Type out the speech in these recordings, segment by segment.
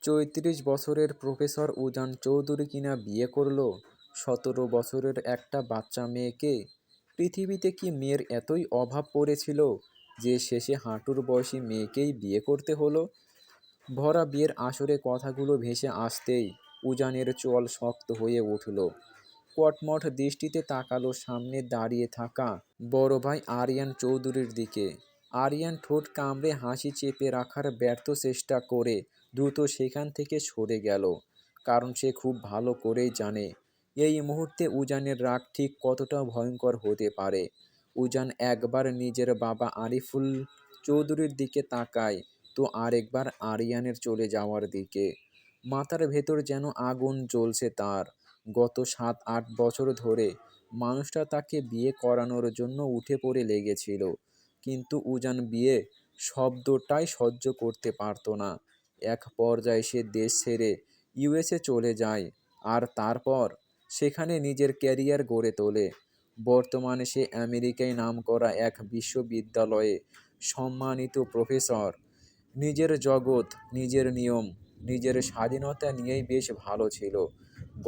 ৩৪ বছরের প্রফেসর উজান চৌধুরী কিনা বিয়ে করলো ১৭ বছরের একটা বাচ্চা মেয়েকে। পৃথিবীতে কি মেয়ের এতই অভাব পড়েছিল যে শেষে হাঁটুর বয়সী মেয়েকেই বিয়ে করতে হলো? ভরা বিয়ের আসরে কথাগুলো ভেসে আসতেই উজানের চোয়াল শক্ত হয়ে উঠল। কটমট দৃষ্টিতে তাকালো সামনে দাঁড়িয়ে থাকা বড় ভাই আরিয়ান চৌধুরীর দিকে। আরিয়ান ঠোঁট কামড়ে হাসি চেপে রাখার ব্যর্থ চেষ্টা করে দ্রুত সেখান থেকে সরে গেল, কারণ সে খুব ভালো করেই জানে এই মুহূর্তে উজানের রাগ ঠিক কতটা ভয়ঙ্কর হতে পারে। উজান একবার নিজের বাবা আরিফুল চৌধুরীর দিকে তাকায়, তো আরেকবার আরিয়ানের চলে যাওয়ার দিকে। মাথার ভেতর যেন আগুন জ্বলছে তার। গত ৭-৮ বছর ধরে মানুষটা তাকে বিয়ে করানোর জন্য উঠে পড়ে লেগেছিল, কিন্তু উজান বিয়ে শব্দটাই সহ্য করতে পারত না। এক পর্যায়ে সে দেশ ছেড়ে ইউএসএ চলে যায়, আর তারপর সেখানে নিজের ক্যারিয়ার গড়ে তোলে। বর্তমানে সে আমেরিকায় নামকরা এক বিশ্ববিদ্যালয়ে সম্মানিত প্রফেসর। নিজের জগৎ, নিজের নিয়ম, নিজের স্বাধীনতা নিয়েই বেশ ভালো ছিল।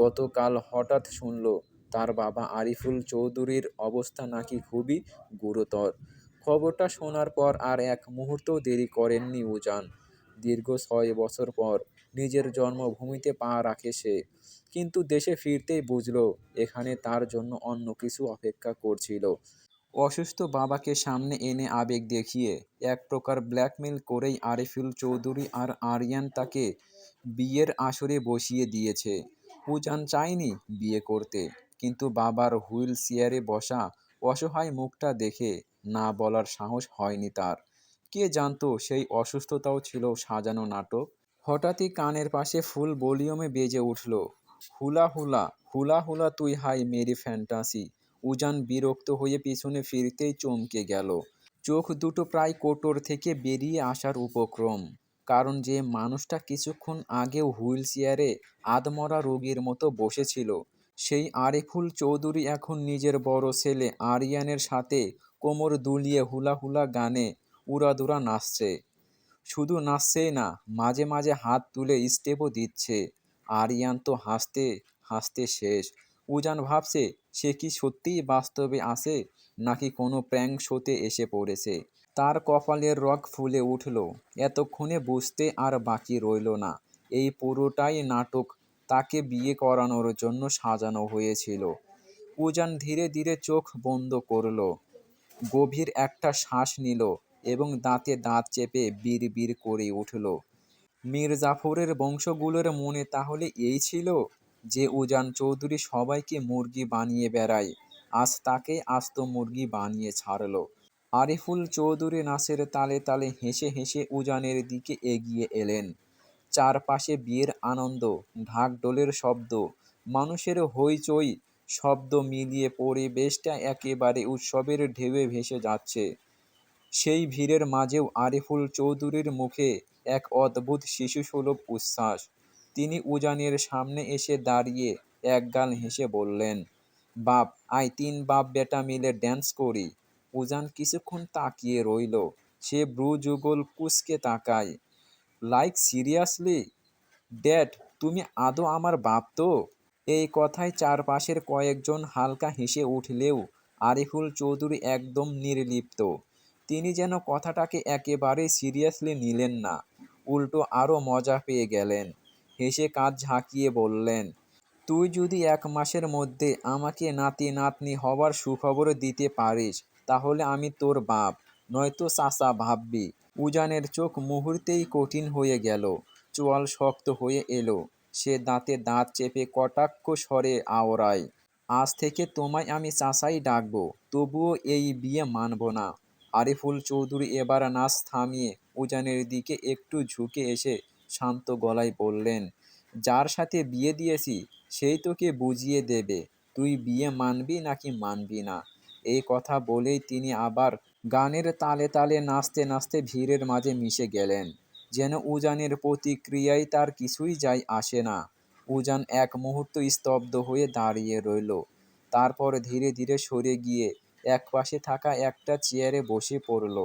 গতকাল হঠাৎ শুনল তার বাবা আরিফুল চৌধুরীর অবস্থা নাকি খুবই গুরুতর। খবরটা শোনার পর আর এক মুহূর্তও দেরি করেননি উজান। দীর্ঘ ৬ বছর পর নিজের জন্মভূমিতে পা রাখে সে, কিন্তু দেশে ফিরতেই বুঝল এখানে তার জন্য অন্য কিছু অপেক্ষা করছিল। অসুস্থ বাবাকে সামনে এনে আবেগ দেখিয়ে এক প্রকার ব্ল্যাকমেল করেই আরিফুল চৌধুরী আর আরিয়ান তাকে বিয়ের আসরে বসিয়ে দিয়েছে। উজান চায়নি বিয়ে করতে, কিন্তু বাবার হুইল চেয়ারে বসা অসহায় মুখটা দেখে না বলার সাহস হয়নি তার। কে জানতো সেই অসুস্থতাও ছিল সাজানো নাটক। হঠাৎই কানের পাশে ফুল ভলিউমে বেজে উঠল, হুলা হুলা, হুলা হুলা তুই হাই মেরি ফ্যান্টাসি। উজান বিরক্ত হয়ে পিছনে ফিরতেই চমকে গেল। চোখ দুটো প্রায় কোটর থেকে বেরিয়ে আসার উপক্রম, কারণ যে মানুষটা কিছুক্ষণ আগেও হুইল চেয়ারে আধমরা রোগীর মতো বসেছিল, সেই আরিফুল চৌধুরী এখন নিজের বড় ছেলে আরিয়ানের সাথে কোমর দুলিয়ে হুলা হুলা গানে উড়াদুরা নাচছে। শুধু নাচছেই না, মাঝে মাঝে হাত তুলে স্টেপও দিচ্ছে। আরিয়ান তো হাসতে হাসতে শেষ। উজান ভাবছে সে কি সত্যিই বাস্তবে আছে, নাকি কোনো প্র্যাঙ্ক শোতে এসে পড়েছে। তার কপালের রগ ফুলে উঠল। এতক্ষণে বুঝতে আর বাকি রইল না, এই পুরোটাই নাটক, তাকে বিয়ে করানোর জন্য সাজানো হয়েছিল। উজান ধীরে ধীরে চোখ বন্ধ করল, গভীর একটা শ্বাস নিল এবং দাঁতে দাঁত চেপে বিড়বিড় করে উঠল, মীর জাফরের বংশগুলোর মনে তাহলে এই ছিল যে উজান চৌধুরী সবাইকে মুরগি বানিয়ে বেড়ায়, আজ তাকে আস্ত মুরগি বানিয়ে ছাড়ল। আরিফুল চৌধুরী নাচের তালে তালে হেসে হেসে উজানের দিকে এগিয়ে এলেন। চারপাশে বিয়ের আনন্দ, ঢাকঢোলের শব্দ, মানুষের হইচই শব্দ মিলিয়ে পরিবেশটা একেবারে উৎসবের ঢেউয়ে ভেসে যাচ্ছে। সেই ভিড়ের মাঝেও আরিফুল চৌধুরীর মুখে এক অদ্ভুত শিশুসুলভ উচ্ছ্বাস। তিনি উজানের সামনে এসে দাঁড়িয়ে একগাল হেসে বললেন, বাপ, আয় ৩ বাপ বেটা মিলে ড্যান্স করি। উজান কিছুক্ষণ তাকিয়ে রইল। সে ব্রু যুগল কুঁচকে তাকায়, লাইক সিরিয়াসলি ড্যাড, তুমি আদৌ আমার বাপ তো? এই কথায় চারপাশের কয়েকজন হালকা হেসে উঠলেও আরিফুল চৌধুরী একদম নির্লিপ্ত। তিনি যেন কথাটাকে একেবারেই সিরিয়াসলি নিলেন না, উল্টো আরও মজা পেয়ে গেলেন। হেসে কাঁধ ঝাঁকিয়ে বললেন, তুই যদি ১ মাসের মধ্যে আমাকে নাতি নাতনি হবার সুখবর দিতে পারিস, তাহলে আমি তোর বাপ, নয়তো চাচা ভাববি। উজানের চোখ মুহূর্তেই কঠিন হয়ে গেল, চোয়াল শক্ত হয়ে এলো। সে দাঁতে দাঁত চেপে কটাক্ষ স্বরে আওড়ায়, আজ থেকে তোমায় আমি চাচাই ডাকবো, তবুও এই বিয়ে মানব না। আরিফুল চৌধুরী এবার নাচ থামিয়ে উজানের দিকে একটু ঝুঁকে এসে শান্ত গলায় বললেন, যার সাথে বিয়ে দিয়েছি সেই তোকে বুঝিয়ে দেবে তুই বিয়ে মানবি নাকি মানবি না। এই কথা বলেই তিনি আবার গানের তালে তালে নাচতে নাচতে ভিড়ের মাঝে মিশে গেলেন, যেন উজানের প্রতিক্রিয়ায় তার কিছুই যায় আসে না। উজান এক মুহূর্ত স্তব্ধ হয়ে দাঁড়িয়ে রইল, তারপর ধীরে ধীরে সরে গিয়ে একপাশে থাকা একটা চেয়ারে বসে পড়ল।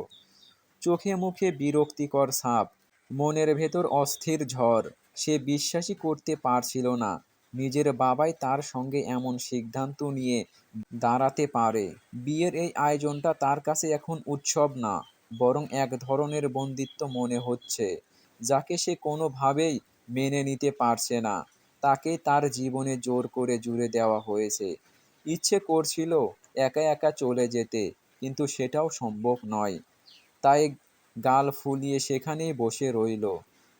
চোখে মুখে বিরক্তিকর ছাপ। মনের ভেতর অস্থির ঝড়। সে বিশ্বাসই করতে পারছিল না নিজের বাবাই তার সঙ্গে এমন সিদ্ধান্ত নিয়ে দাঁড়াতে পারে। বিয়ের এই আয়োজনটা তার কাছে এখন উৎসব না, বরং এক ধরনের বন্দিত্ব মনে হচ্ছে, যাকে সে কোনোভাবেই মেনে নিতে পারছে না। তাকে তার জীবনে জোর করে জুড়ে দেওয়া হয়েছে। ইচ্ছে করছিল একা একা চলে যেতে, কিন্তু সেটাও সম্ভব নয়। তাই গাল ফুলিয়ে সেখানেই বসে রইল।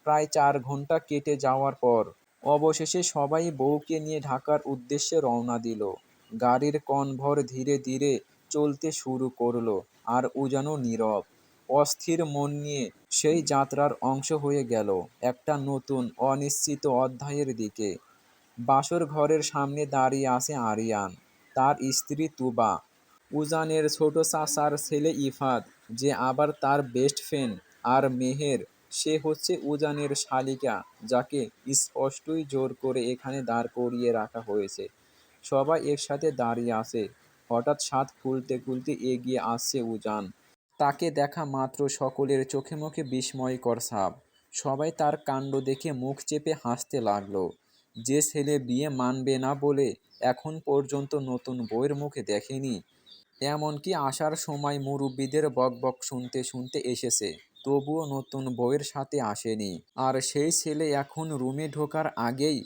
প্রায় 4 ঘন্টা কেটে যাওয়ার পর অবশেষে সবাই বউকে নিয়ে ঢাকার উদ্দেশ্যে রওনা দিল। গাড়ির কনভর ধীরে ধীরে চলতে শুরু করলো, আর উজানো নীরব, অস্থির মন নিয়ে সেই যাত্রার অংশ হয়ে গেল একটা নতুন অনিশ্চিত অধ্যায়ের দিকে। বাসর ঘরের সামনে দাঁড়িয়ে আছে আরিয়ান, তার স্ত্রী তুবা, উজানের ছোট চাচার ছেলে ইফাত, যে আবার তার বেস্ট ফ্রেন্ড, আর মেহের, সে হচ্ছে উজানের শালিকা, যাকে স্পষ্টই জোর করে এখানে দাঁড় করিয়ে রাখা হয়েছে। সবাই একসাথে দাঁড়িয়ে আছে। হঠাৎ ছাদ খুলতে খুলতে এগিয়ে আসছে উজান। তাকে দেখা মাত্র সকলের চোখে মুখে বিস্ময়কর ছাপ। সবাই তার কাণ্ড দেখে মুখ চেপে হাসতে লাগলো। যে ছেলে বিয়ে মানবে না বলে এখন পর্যন্ত নতুন বউয়ের মুখে দেখেনি, এমনকি আসার সময় মুরব্বিদের বকবক শুনতে শুনতে এসেছে, তবুও নতুন বউয়ের সাথে আসেনি। আর সেই ছেলে এখন রুমে ঢোকার আগেই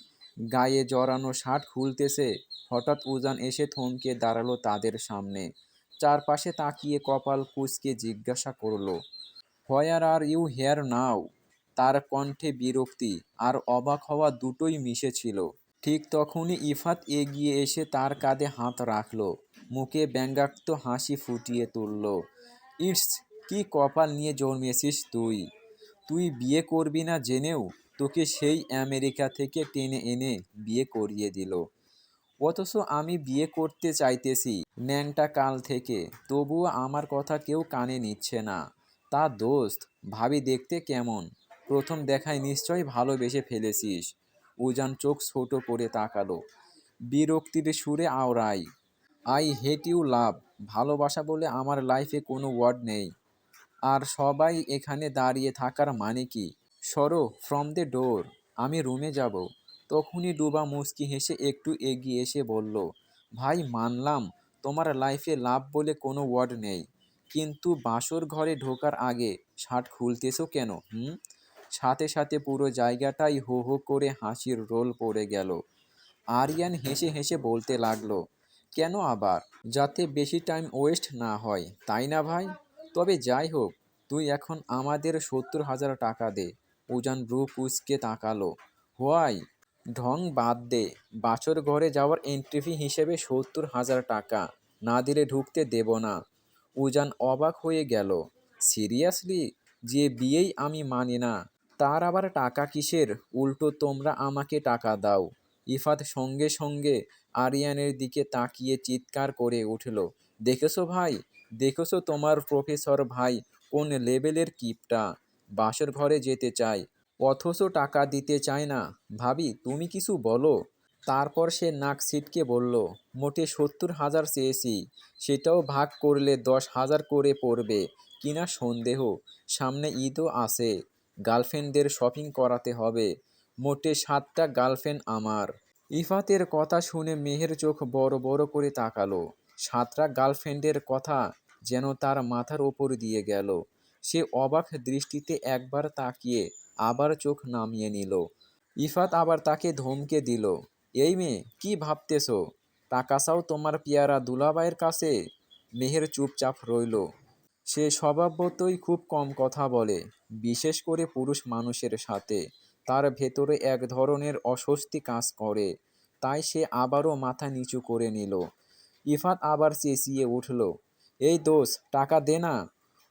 গায়ে জড়ানো শার্ট খুলতেছে। হঠাৎ উজান এসে থমকে দাঁড়ালো তাদের সামনে। চারপাশে তাকিয়ে কপাল কুঁচকে জিজ্ঞাসা করলো, হোয়ার আর ইউ হেয়ার নাও? তার কণ্ঠে বিরক্তি আর অবাক হওয়া দুটোই মিশেছিল। ঠিক তখনই ইফাত এগিয়ে এসে তার কাঁধে হাত রাখল, মুখে ব্যঙ্গাত্মক হাসি ফুটিয়ে তুলল। ইটস, কি কপাল নিয়ে জন্মেছিস তুই! তুই বিয়ে করবি না জেনেও তোকে সেই আমেরিকা থেকে টেনে এনে বিয়ে করিয়ে দিল। অথচ আমি বিয়ে করতে চাইতেছি ন্যাংটা কাল থেকে, তবুও আমার কথা কেউ কানে নিচ্ছে না। তা দোস্ত, ভাবি দেখতে কেমন? প্রথম দেখায় নিশ্চয়ই ভালোবেসে ফেলেছিস। উজান চোখ ছোট করে তাকালো, বিরক্তির সুরে আওড়ায়, আই হেট ইউ লাভ। ভালোবাসা বলে আমার লাইফে কোনো ওয়ার্ড নেই। আর সবাই এখানে দাঁড়িয়ে থাকার মানে কি? সরো ফ্রম দ্য ডোর, আমি রুমে যাব। তখনই ডুবা মুচকি হেসে একটু এগিয়ে এসে বলল, ভাই মানলাম তোমার লাইফে লাভ বলে কোনো ওয়ার্ড নেই, কিন্তু বাসর ঘরে ঢোকার আগে শার্ট খুলতেছো কেন? সাথে সাথে পুরো জায়গাটাই হো হো করে হাসির রোল পড়ে গেল। আরিয়ান হেসে হেসে বলতে লাগলো, কেন আবার? যাতে বেশি টাইম ওয়েস্ট না হয়, তাই না ভাই? তবে যাই হোক, তুই এখন আমাদের 70,000 টাকা দে। উজান ব্রু কুচকে তাকালো, হোয়াই? ঢং বাদ দে। বাছর ঘরে যাওয়ার এন্ট্রি ফি হিসেবে 70,000 টাকা না দিলে ঢুকতে দেব না। উজান অবাক হয়ে গেল, সিরিয়াসলি? যে বিয়েই আমি মানি না, তার আবার টাকা কিসের? উল্টো তোমরা আমাকে টাকা দাও। ইফাত সঙ্গে সঙ্গে আরিয়ানের দিকে তাকিয়ে চিৎকার করে উঠল, দেখেছো ভাই, দেখেছো তোমার প্রফেসর ভাই কোন লেভেলের কিপটা? বাসর ঘরে যেতে চায়, অথচ টাকা দিতে চায় না। ভাবি তুমি কিছু বলো। তারপর সে নাক ছিটকে বলল, মোটে 70,000 চেয়েছি, সেটাও ভাগ করলে 10,000 করে পড়বে কিনা সন্দেহ। সামনে ঈদও আছে, গার্লফ্রেন্ডদের শপিং করাতে হবে। মোটে 7টা গার্লফ্রেন্ড আমার। ইফাতের কথা শুনে মেহের চোখ বড় বড় করে তাকালো। 7টা গার্লফ্রেন্ডের কথা যেন তার মাথার ওপর দিয়ে গেল। সে অবাক দৃষ্টিতে একবার তাকিয়ে আবার চোখ নামিয়ে নিল। ইফাত আবার তাকে ধমকে দিল, এই মেয়ে, কি ভাবতেছো? টাকা চাও তোমার পিয়ারা দুলাভাইয়ের কাছে? মেহের চুপচাপ রইল। সে স্বভাবতই খুব কম কথা বলে, বিশেষ করে পুরুষ মানুষের সাথে। তার ভেতরে এক ধরনের অস্বস্তি কাজ করে, তাই সে আবারও মাথা নিচু করে নিল। ইফাত আবার চেঁচিয়ে উঠল, এই দোস্ত, টাকা দে না।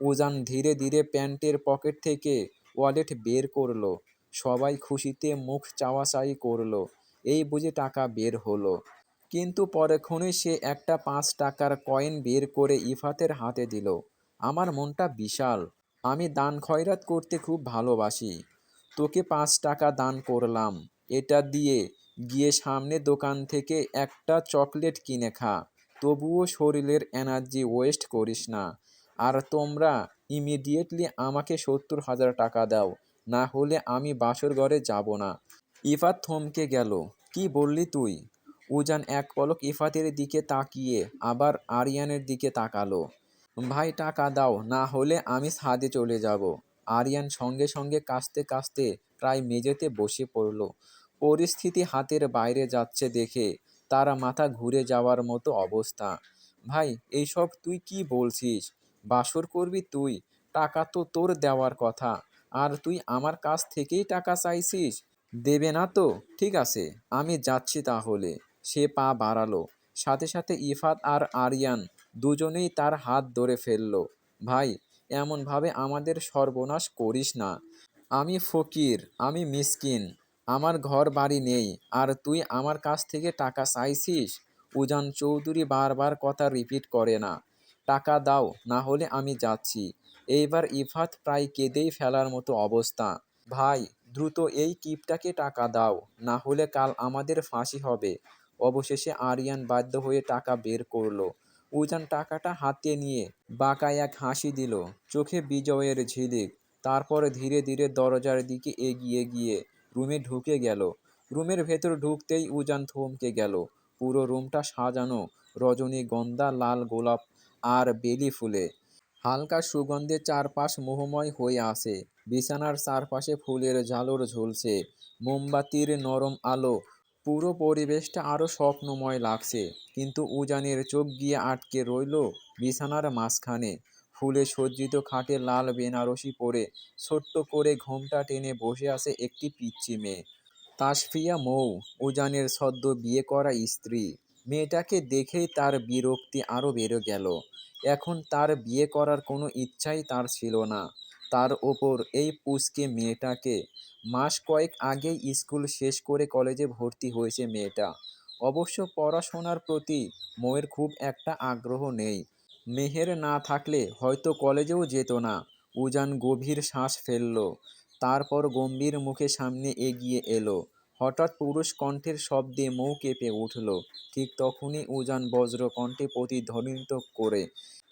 উজান ধীরে ধীরে প্যান্টের পকেট থেকে ওয়ালেট বের করলো। সবাই খুশিতে মুখ চাওয়াচাই করলো, এই বুঝে টাকা বের হলো। কিন্তু পরক্ষণেই সে একটা 5 টাকার কয়েন বের করে ইফাতের হাতে দিল। আমার মনটা বিশাল, আমি দান খয়রাত করতে খুব ভালোবাসি। তোকে 5 টাকা দান করলাম, এটা দিয়ে গিয়ে সামনে দোকান থেকে একটা চকলেট কিনে খা, তবুও শরীরের এনার্জি ওয়েস্ট করিস না। আর তোমরা ইমিডিয়েটলি আমাকে 70,000 টাকা দাও, না হলে আমি বাসর ঘরে যাব না। ইফাত থমকে গেল। কি বললি তুই? উজান এক পলক ইফাতের দিকে তাকিয়ে আবার আরিয়ানের দিকে তাকালো। ভাই টাকা দাও, না হলে আমি ছাদে চলে যাব। আরিয়ান সঙ্গে সঙ্গে কাঁদতে কাঁদতে প্রায় মেঝেতে বসে পড়ল। পরিস্থিতি হাতের বাইরে যাচ্ছে দেখে তার মাথা ঘুরে যাওয়ার মতো অবস্থা। ভাই এইসব তুই কি বলছিস? বাসর করবি তুই? টাকা তো তোর দেওয়ার কথা, আর তুই আমার কাছ থেকেই টাকা চাইছিস? দেবে না তো? ঠিক আছে, আমি যাচ্ছি তাহলে। সে পা বাড়ালো। সাথে সাথে ইফাত আর আরিয়ান দুজনেই তার হাত ধরে ফেলল। ভাই এমনভাবে আমাদের সর্বনাশ করিস না। আমি ফকির, আমি মিসকিন, আমার ঘর বাড়ি নেই, আর তুই আমার কাছ থেকে টাকা চাইছিস? উজান চৌধুরী বারবার কথা রিপিট করে না। টাকা দাও, না হলে আমি যাচ্ছি। এইবার ইফাত প্রায় কেঁদেই ফেলার মতো অবস্থা। ভাই দ্রুত এই কিপটাকে টাকা দাও, না হলে কাল আমাদের ফাঁসি হবে। অবশেষে আরিয়ান বাধ্য হয়ে টাকা বের করলো। উজান টাকাটা হাতে নিয়ে বাঁকা এক হাসি দিল, চোখে বিজয়ের ঝিলিক। তারপর ধীরে ধীরে দরজার দিকে এগিয়ে গিয়ে রুমে ঢুকে গেল। রুমের ভেতর ঢুকতেই উজান থমকে গেল। পুরো রুমটা সাজানো রজনীগন্ধা, লাল গোলাপ আর বেলি ফুলে। হালকা সুগন্ধে চারপাশ মোহময় হয়ে আসে। বিছানার চারপাশে ফুলের ঝালর ঝুলছে, মোমবাতির নরম আলো। পুরো পরিবেশটা আরো স্বপ্নময় লাগছে। কিন্তু উজানের চোখ গিয়ে আটকে রইল বিছানার মাঝখানে। ফুলে সজ্জিত খাটে লাল বেনারসি পরে ছোট্ট করে ঘোমটা টেনে বসে আছে একটি পিচ্চি মেয়ে। তাসফিয়া মৌ, উজানের সদ্য বিয়ে করা স্ত্রী। মেয়েটাকে দেখেই তার বিরক্তি আরও বেড়ে গেল। এখন তার বিয়ে করার কোনো ইচ্ছাই তার ছিল না। তার ওপর এই পুচকে মেয়েটাকে। মাস কয়েক আগেই স্কুল শেষ করে কলেজে ভর্তি হয়েছে মেয়েটা। অবশ্য পড়াশোনার প্রতি মৌয়ের খুব একটা আগ্রহ নেই। মেহের না থাকলে হয়তো কলেজেও যেত না। উজান গভীর শ্বাস ফেলল। তারপর গম্ভীর মুখে সামনে এগিয়ে এলো। হঠাৎ পুরুষ কণ্ঠের শব্দে মৌ কেঁপে উঠল। ঠিক তখনই উজান বজ্র কণ্ঠে প্রতিধ্বনিত করে,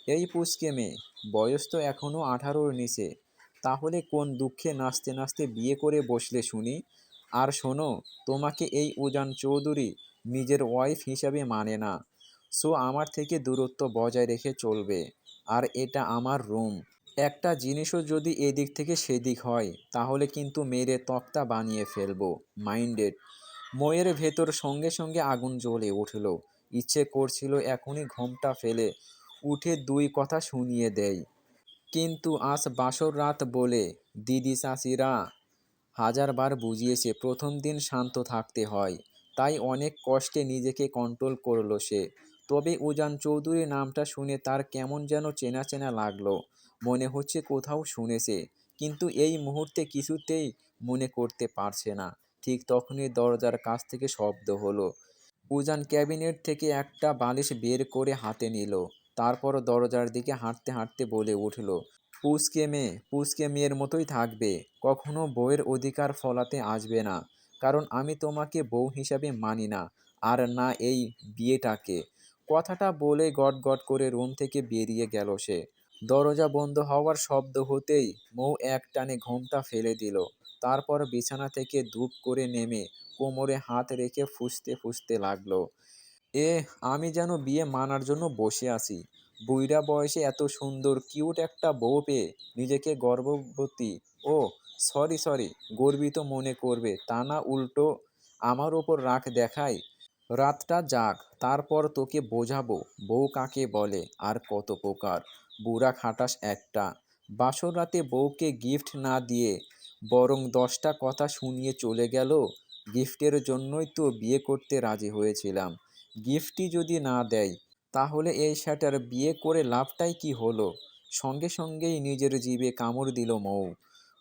এই পুচকে মেয়ে, বয়স তো এখনো 18-র নিচে। তাহলে কোন দুঃখে নাচতে নাচতে বিয়ে করে বসলে শুনি? আর শোনো, তোমাকে এই উজান চৌধুরী নিজের ওয়াইফ হিসাবে মানে না। সো আমার থেকে দূরত্ব বজায় রেখে চলবে। আর এটা আমার রুম। একটা জিনিসও যদি এদিক থেকে সেদিক হয় তাহলে কিন্তু মেরে তক্তা বানিয়ে ফেলবো। মাইন্ডেড? ময়ের ভেতর সঙ্গে সঙ্গে আগুন জ্বলে উঠল। ইচ্ছে করছিল এখনই ঘোমটা ফেলে উঠে দুই কথা শুনিয়ে দেয়। কিন্তু আজ বাসর রাত বলে দিদি চাচিরা হাজারবার বুঝিয়েছে প্রথম দিন শান্ত থাকতে হয়। তাই অনেক কষ্টে নিজেকে কন্ট্রোল করলো সে। তবে উজান চৌধুরী নামটা শুনে তার কেমন যেন চেনা চেনা লাগলো। মনে হচ্ছে কোথাও শুনেছে, কিন্তু এই মুহূর্তে কিছুতেই মনে করতে পারছে না। ঠিক তখনই দরজার কাছ থেকে শব্দ হলো। উজান ক্যাবিনেট থেকে একটা বালিশ বের করে হাতে নিল। তারপর দরজার দিকে হাঁটতে হাঁটতে বলে উঠল, পুচকে মেয়ের মতোই থাকবে। কখনো বউয়ের অধিকার ফলাতে আসবে না। কারণ আমি তোমাকে বউ হিসাবে মানি না, আর না এই বিয়েটাকে। কথাটা বলে গট গট করে রুম থেকে বেরিয়ে গেল সে। দরজা বন্ধ হওয়ার শব্দ হতেই মৌ এক টানে ঘোমটা ফেলে দিল। তারপর বিছানা থেকে ধূপ করে নেমে কোমরে হাত রেখে ফুঁসতে ফুঁসতে লাগলো, এ আমি যেন বিয়ে মানার জন্য বসে আছি। বুইড়া বয়সে এত সুন্দর কিউট একটা বউ পেয়ে নিজেকে গর্ভবতী, ও সরি সরি, গর্বিত মনে করবে, তা না উল্টো আমার ওপর রাগ দেখায়। রাতটা যাক, তারপর তোকে বোঝাবো বউ কাকে বলে আর কত প্রকার। বুড়া খাটাস একটা। বাসর রাতে বউকে গিফট না দিয়ে বরং 10টা কথা শুনিয়ে চলে গেল। গিফটের জন্যই তো বিয়ে করতে রাজি হয়েছিলাম। গিফটই যদি না দেয় তাহলে এই শ্যাটার বিয়ে করে লাভটাই কি হলো? সঙ্গে সঙ্গেই নিজের জিভে কামড় দিল মৌ।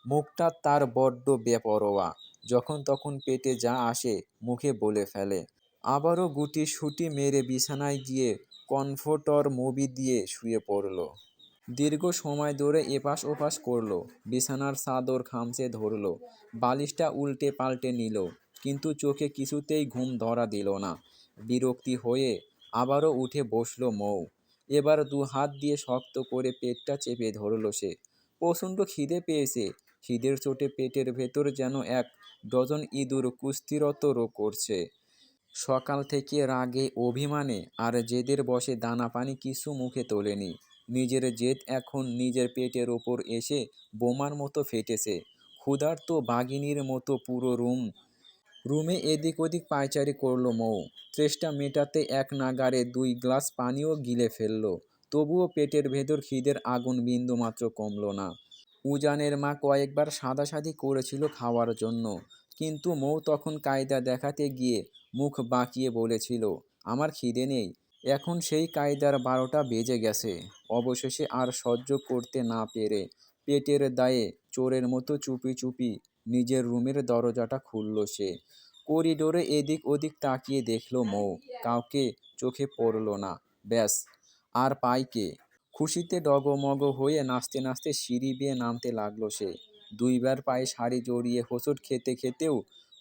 মুখটা তার বড্ড বেপরোয়া, যখন তখন পেটে যা আসে মুখে বলে ফেলে। আবারও গুটি সুটি মেরে বিছানায় গিয়ে কমফোর্টর মুভি দিয়ে শুয়ে পড়ল। দীর্ঘ সময় ধরে এপাশ ওপাশ করল, বিছানার চাদর খামচে ধরল, বালিশটা উল্টে পাল্টে নিল, কিন্তু চোখে কিছুতেই ঘুম ধরা দিল না। বিরক্তি হয়ে আবারও উঠে বসল মৌ। এবার 2 হাত দিয়ে শক্ত করে পেটটা চেপে ধরল সে। প্রচণ্ড খিদে পেয়েছে। খিদের চোটে পেটের ভেতর যেন এক ডজন ইঁদুর কুস্তিরত করছে। সকাল থেকে রাগে, অভিমানে আর জেদের বশে দানা পানি কিছু মুখে তোলেনি। নিজের জেদ এখন নিজের পেটের ওপর এসে বোমার মতো ফেটেছে। ক্ষুধার্ত বাঘিনীর মতো পুরো রুমে এদিক ওদিক পায়চারি করলো মৌ। তৃষ্ণা মেটাতে এক নাগাড়ে 2 গ্লাস পানিও গিলে ফেলল। তবুও পেটের ভেতর খিদের আগুন বিন্দুমাত্র কমল না। উজানের মা কয়েকবার সাধাসাধি করেছিল খাওয়ার জন্য, কিন্তু মৌ তখন কায়দা দেখাতে গিয়ে মুখ বাঁকিয়ে বলেছিল, আমার খিদে নেই। এখন সেই কায়দার 12টা বেজে গেছে। অবশেষে আর সহ্য করতে না পেরে পেটের দায়ে চোরের মতো চুপি চুপি নিজের রুমের দরজাটা খুলল সে। করিডোরে এদিক ওদিক তাকিয়ে দেখল মৌ, কাউকে চোখে পড়ল না। ব্যাস, আর পায় কে? খুশিতে ডগমগ হয়ে নাচতে নাচতে সিঁড়ি বেয়ে নামতে লাগলো সে। 2বার পায়ে শাড়ি জড়িয়ে হোঁচট খেতে খেতেও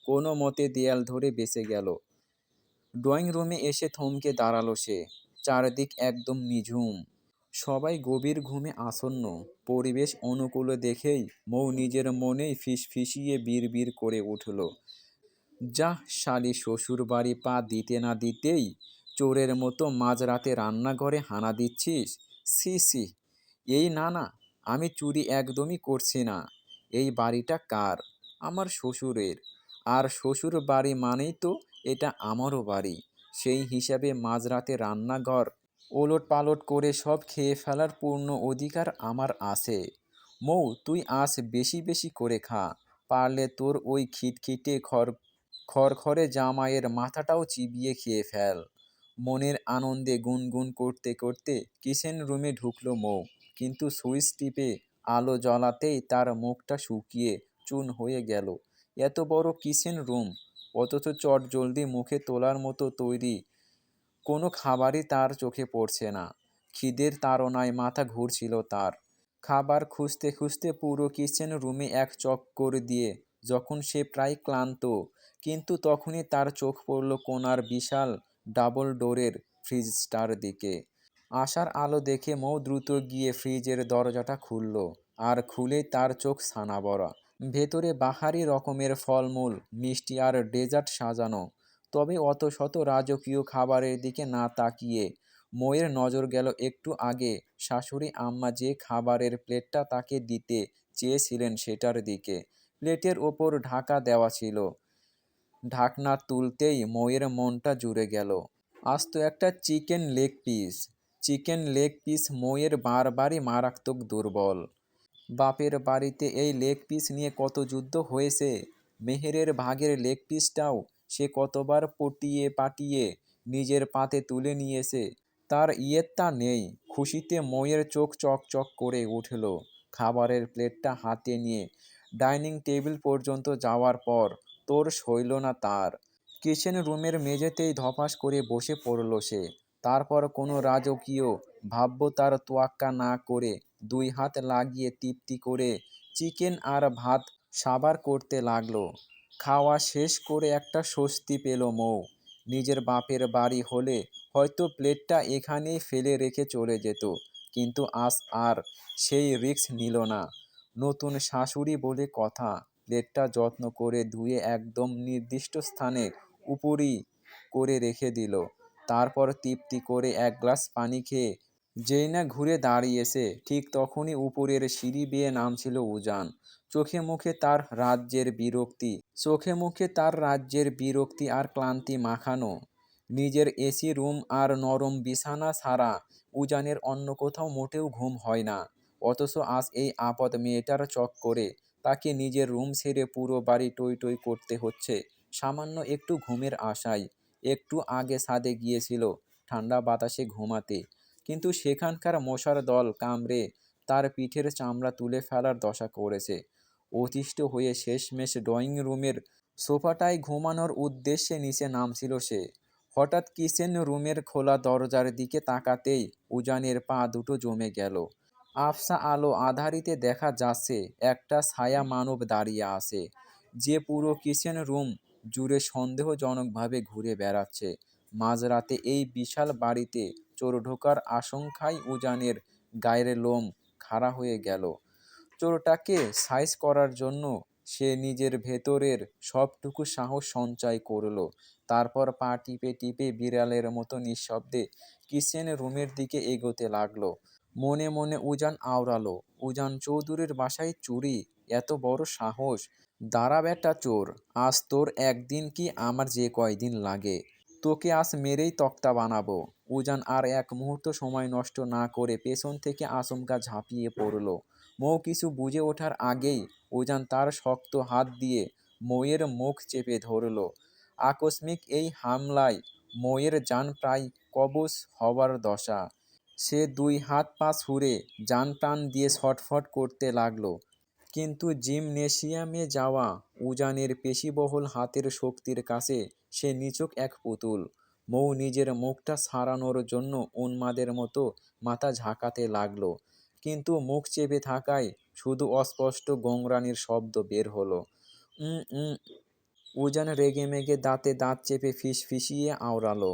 কোনো মতে দেয়াল ধরে বেঁচে গেল। ড্রয়িং রুমে এসে থমকে দাঁড়ালো সে। চারদিক একদম নিঝুম, সবাই গভীর ঘুমে আসন্ন। পরিবেশ অনুকূল দেখেই মৌ নিজের মনেই ফিসফিসিয়ে বিড়বিড় করে উঠল, যাহ শালি, শ্বশুর বাড়ি পা দিতে না দিতেই চোরের মতো মাঝরাতে রান্নাঘরে হানা দিচ্ছিস? ছি ছি। এই না না, আমি চুরি একদমই করছি না। এই বাড়িটা কার? আমার শ্বশুরের। আর শ্বশুর বাড়ি মানেই তো এটা আমারও বাড়ি। সেই হিসাবে মাঝরাতে রান্নাঘর ওলট পালট করে সব খেয়ে ফেলার পূর্ণ অধিকার আমার আছে। মৌ, তুই আজ বেশি বেশি করে খা। পারলে তোর ওই খিটখিটে খড়খড়ে জামাইয়ের মাথাটাও চিবিয়ে খেয়ে ফেল। মনের আনন্দে গুনগুন করতে করতে কিচেন রুমে ঢুকলো মৌ, কিন্তু সুইচ টিপে আলো জ্বলাতেই তার মুখটা শুকিয়ে চুন হয়ে গেল। এত বড় কিচেন রুম, অথচ চটজলদি মুখে তোলার মতো তৈরি কোনো খাবারই তার চোখে পড়ছে না। খিদের তাড়নায় মাথা ঘুরছিল তার। খাবার খুঁজতে খুঁজতে পুরো কিচেন রুমে এক চক্কর দিয়ে যখন সে প্রায় ক্লান্ত, কিন্তু তখনই তার চোখ পড়ল কোণার বিশাল ডাবল ডোরের ফ্রিজটার দিকে। আশার আলো দেখে মৌ দ্রুত গিয়ে ফ্রিজের দরজাটা খুলল, আর খুলেই তার চোখ ছানাবড়া। ভেতরে বাহারি রকমের ফলমূল, মিষ্টি আর ডেজার্ট সাজানো। তবে অত শত রাজকীয় খাবারের দিকে না তাকিয়ে মৌয়ের নজর গেল একটু আগে শাশুড়ি আম্মা যে খাবারের প্লেটটা তাকে দিতে চেয়েছিলেন সেটার দিকে। প্লেটের ওপর ঢাকা দেওয়া ছিল। ঢাকনা তুলতেই মৌয়ের মনটা জুড়ে গেল। আস্ত একটা chicken leg piece. Chicken leg piece মৌয়ের বারবারই মারাত্মক দুর্বল। বাপের বাড়িতে এই লেগ পিস নিয়ে কত যুদ্ধ হয়েছে। মেহেরের ভাগের লেগ পিসটাও সে কতবার পটিয়ে পাটিয়ে নিজের পাতে তুলে নিয়েছে। তার ইয়েত্তা নেই। খুশিতে মৌয়ের চোখ চকচক করে উঠল। খাবারের প্লেটটা হাতে নিয়ে ডাইনিং টেবিল পর্যন্ত যাওয়ার পর তোর সইল না তার। কিচেন রুমের মেঝেতেই ধপাস করে বসে পড়ল সে। তারপর কোনো রাজকীয় ভাব্যতার তোয়াক্কা না করে 2 হাত লাগিয়ে তৃপ্তি করে চিকেন আর ভাত সাবার করতে লাগলো। খাওয়া শেষ করে একটা স্বস্তি পেল মৌ। নিজের বাপের বাড়ি হলে হয়তো প্লেটটা এখানেই ফেলে রেখে চলে যেত, কিন্তু আজ আর সেই রিস্ক নিল না। নতুন শাশুড়ি বলে কথা, প্লেটটা যত্ন করে ধুয়ে একদম নির্দিষ্ট স্থানে উপরি করে রেখে দিল। তারপর তৃপ্তি করে 1 গ্লাস পানি খেয়ে যেই না ঘুরে দাঁড়িয়েছে, ঠিক তখনই উপরের সিঁড়ি বেয়ে নামছিল উজান। চোখে মুখে তার রাজ্যের বিরক্তি আর ক্লান্তি মাখানো। নিজের এসি রুম আর নরম বিছানা ছাড়া উজানের অন্য কোথাও মোটেও ঘুম হয় না। অথচ আজ এই আপদ মেয়েটার চক্করে তাকে নিজের রুম ছেড়ে পুরো বাড়ি টই টই করতে হচ্ছে সামান্য একটু ঘুমের আশায়। একটু আগে ছাদে গিয়েছিল ঠান্ডা বাতাসে ঘুমাতে, কিন্তু সেখানকার মশার দল কামড়ে তার পিঠের চামড়া তুলে ফেলার দশা করেছে। অতিষ্ঠ হয়ে শেষমেশ ড্রয়িং রুমের সোফাটায় ঘুমানোর উদ্দেশ্যে নিচে নামছিল সে। হঠাৎ কিচেন রুমের খোলা দরজার দিকে তাকাতেই উজানের পা দুটো জমে গেল। আবছা আলো আঁধারিতে দেখা যাচ্ছে একটা ছায়া মানব দাঁড়িয়ে আছে, যে পুরো কিচেন রুম জুড়ে সন্দেহজনকভাবে ঘুরে বেড়াচ্ছে। মাঝরাতে এই বিশাল বাড়িতে চোর ঢোকার আশঙ্কায় উজানের গায়ের লোম খাড়া হয়ে গেল। চোরটাকে সাইজ করার জন্য সে নিজের ভেতরের সবটুকু সাহস সঞ্চয় করলো। তারপর পা টিপে টিপে বিড়ালের মতো নিঃশব্দে কিচেন রুমের দিকে এগোতে লাগলো। মনে মনে উজান আওড়ালো, উজান চৌধুরীর বাসায় চুরি, এত বড় সাহস! দাঁড়া বেটা চোর, আজ তোর একদিন কি আমার যে কয়দিন লাগে, তোকে আজ মেরেই তক্তা বানাবো। উজান আর এক মুহূর্ত সময় নষ্ট না করে পেছন থেকে আচমকা ঝাঁপিয়ে পড়ল। মৌ কিছু বুঝে ওঠার আগেই উজান তার শক্ত হাত দিয়ে মৌয়ের মুখ চেপে ধরল। আকস্মিক এই হামলায় মৌয়ের জান প্রায় কবজ হবার দশা। সে দুই হাত পা ছুড়ে জান প্রাণ দিয়ে ছটফট করতে লাগলো। কিন্তু জিমনেশিয়ামে যাওয়া উজানের পেশিবহুল হাতের শক্তির কাছে সে নিছক এক পুতুল। মৌ নিজের মুখটা ছাড়ানোর জন্য উন্মাদের মতো মাথা ঝাঁকাতে লাগলো, কিন্তু মুখ চেপে থাকায় শুধু অস্পষ্ট গোংরানির শব্দ বের হলো। উম উম উজান রেগেমেগে দাঁতে দাঁত চেপে ফিসফিসিয়ে আওড়ালো,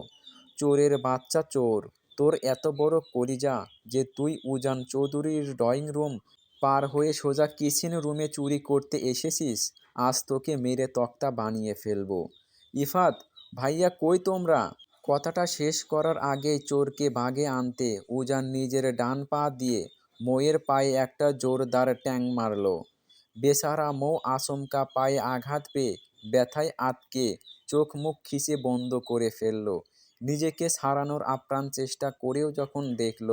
চোরের বাচ্চা চোর! তোর এত বড় কলিজা যে তুই উজান চৌধুরীর ড্রয়িং রুম পার হয়ে সোজা কিচেন রুমে চুরি করতে এসেছিস? আজ তোকে মেরে তক্তা বানিয়ে ফেলবো। ইফাত, ভাইয়া কই তোমরা? কথাটা শেষ করার আগেই চোরকে বাগে আনতে উজান নিজের ডান পা দিয়ে মৌয়ের পায়ে একটা জোরদার ট্যাং মারল। বেচারা মৌ আচমকা পায়ে আঘাত পেয়ে ব্যথায় আটকে চোখ মুখ খিচে বন্ধ করে ফেলল। নিজেকে ছাড়ানোর আপ্রাণ চেষ্টা করেও যখন দেখল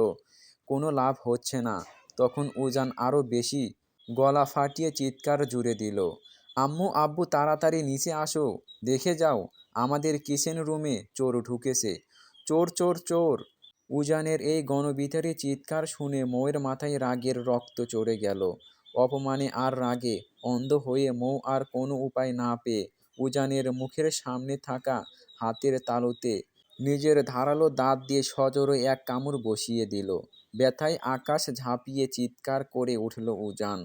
কোনো লাভ হচ্ছে না, তখন উজান আরও বেশি গলা ফাটিয়ে চিৎকার জুড়ে দিল, আম্মু আব্বু তাড়াতাড়ি নিচে আসো, দেখে যাও, আমাদের কিচেন রুমে চোর ঢুকেছে, চোর চোর চোর! উজানের এই গণবিতাড়ী চিৎকার শুনে মৌয়ের মাথায় রাগের রক্ত চড়ে গেল। অপমানে আর রাগে অন্ধ হয়ে মৌ আর কোনো উপায় না পেয়ে উজানের মুখের সামনে থাকা হাতের তালুতে নিজের ধারালো দাঁত দিয়ে সজোরে এক কামড় বসিয়ে দিল। ব্যথায় আকাশ ঝাঁপিয়ে চিৎকার করে উঠল উজান।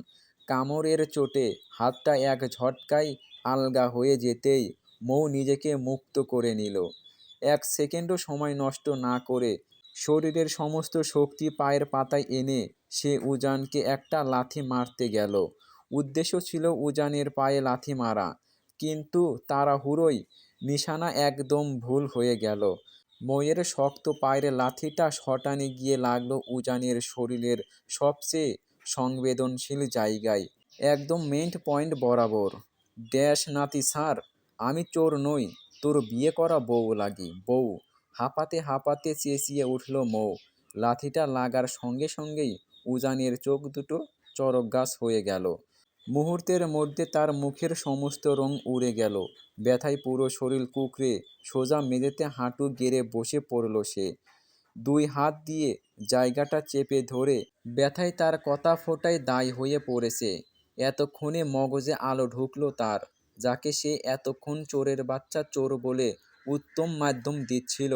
কামড়ের চোটে হাতটা এক ঝটকায় আলগা হয়ে যেতেই মৌ নিজেকে মুক্ত করে নিল। এক সেকেন্ডও সময় নষ্ট না করে শরীরের সমস্ত শক্তি পায়ের পাতায় এনে সে উজানকে একটা লাথি মারতে গেল। উদ্দেশ্য ছিল উজানের পায়ে লাথি মারা, কিন্তু তাড়াহুড়োয় নিশানা একদম ভুল হয়ে গেল। মৌয়ের শক্ত পায়ের লাথিটা শটানে গিয়ে লাগলো উজানের শরীরের সবচেয়ে সংবেদনশীল জায়গায়, একদম মেইন পয়েন্ট বরাবর। ড্যাশ নাতি স্যার, আমি চোর নই, তোর বিয়ে করা বউ লাগি, বউ! হাঁপাতে হাঁপাতে চেঁচিয়ে উঠল মৌ। লাথিটা লাগার সঙ্গে সঙ্গেই উজানের চোখ দুটো চরক গাছ হয়ে গেল। মুহূর্তের মধ্যে তার মুখের সমস্ত রং উড়ে গেল। ব্যথায় পুরো শরীর কুঁকড়ে সোজা মেঝেতে হাঁটু গেড়ে বসে পড়ল সে। দুই হাত দিয়ে জায়গাটা চেপে ধরে ব্যথায় তার কথা ফোটায় দায় হয়ে পড়েছে। এতক্ষণে মগজে আলো ঢুকলো তার, যাকে সে এতক্ষণ চোরের বাচ্চা চোর বলে উত্তম মাধ্যম দিচ্ছিল,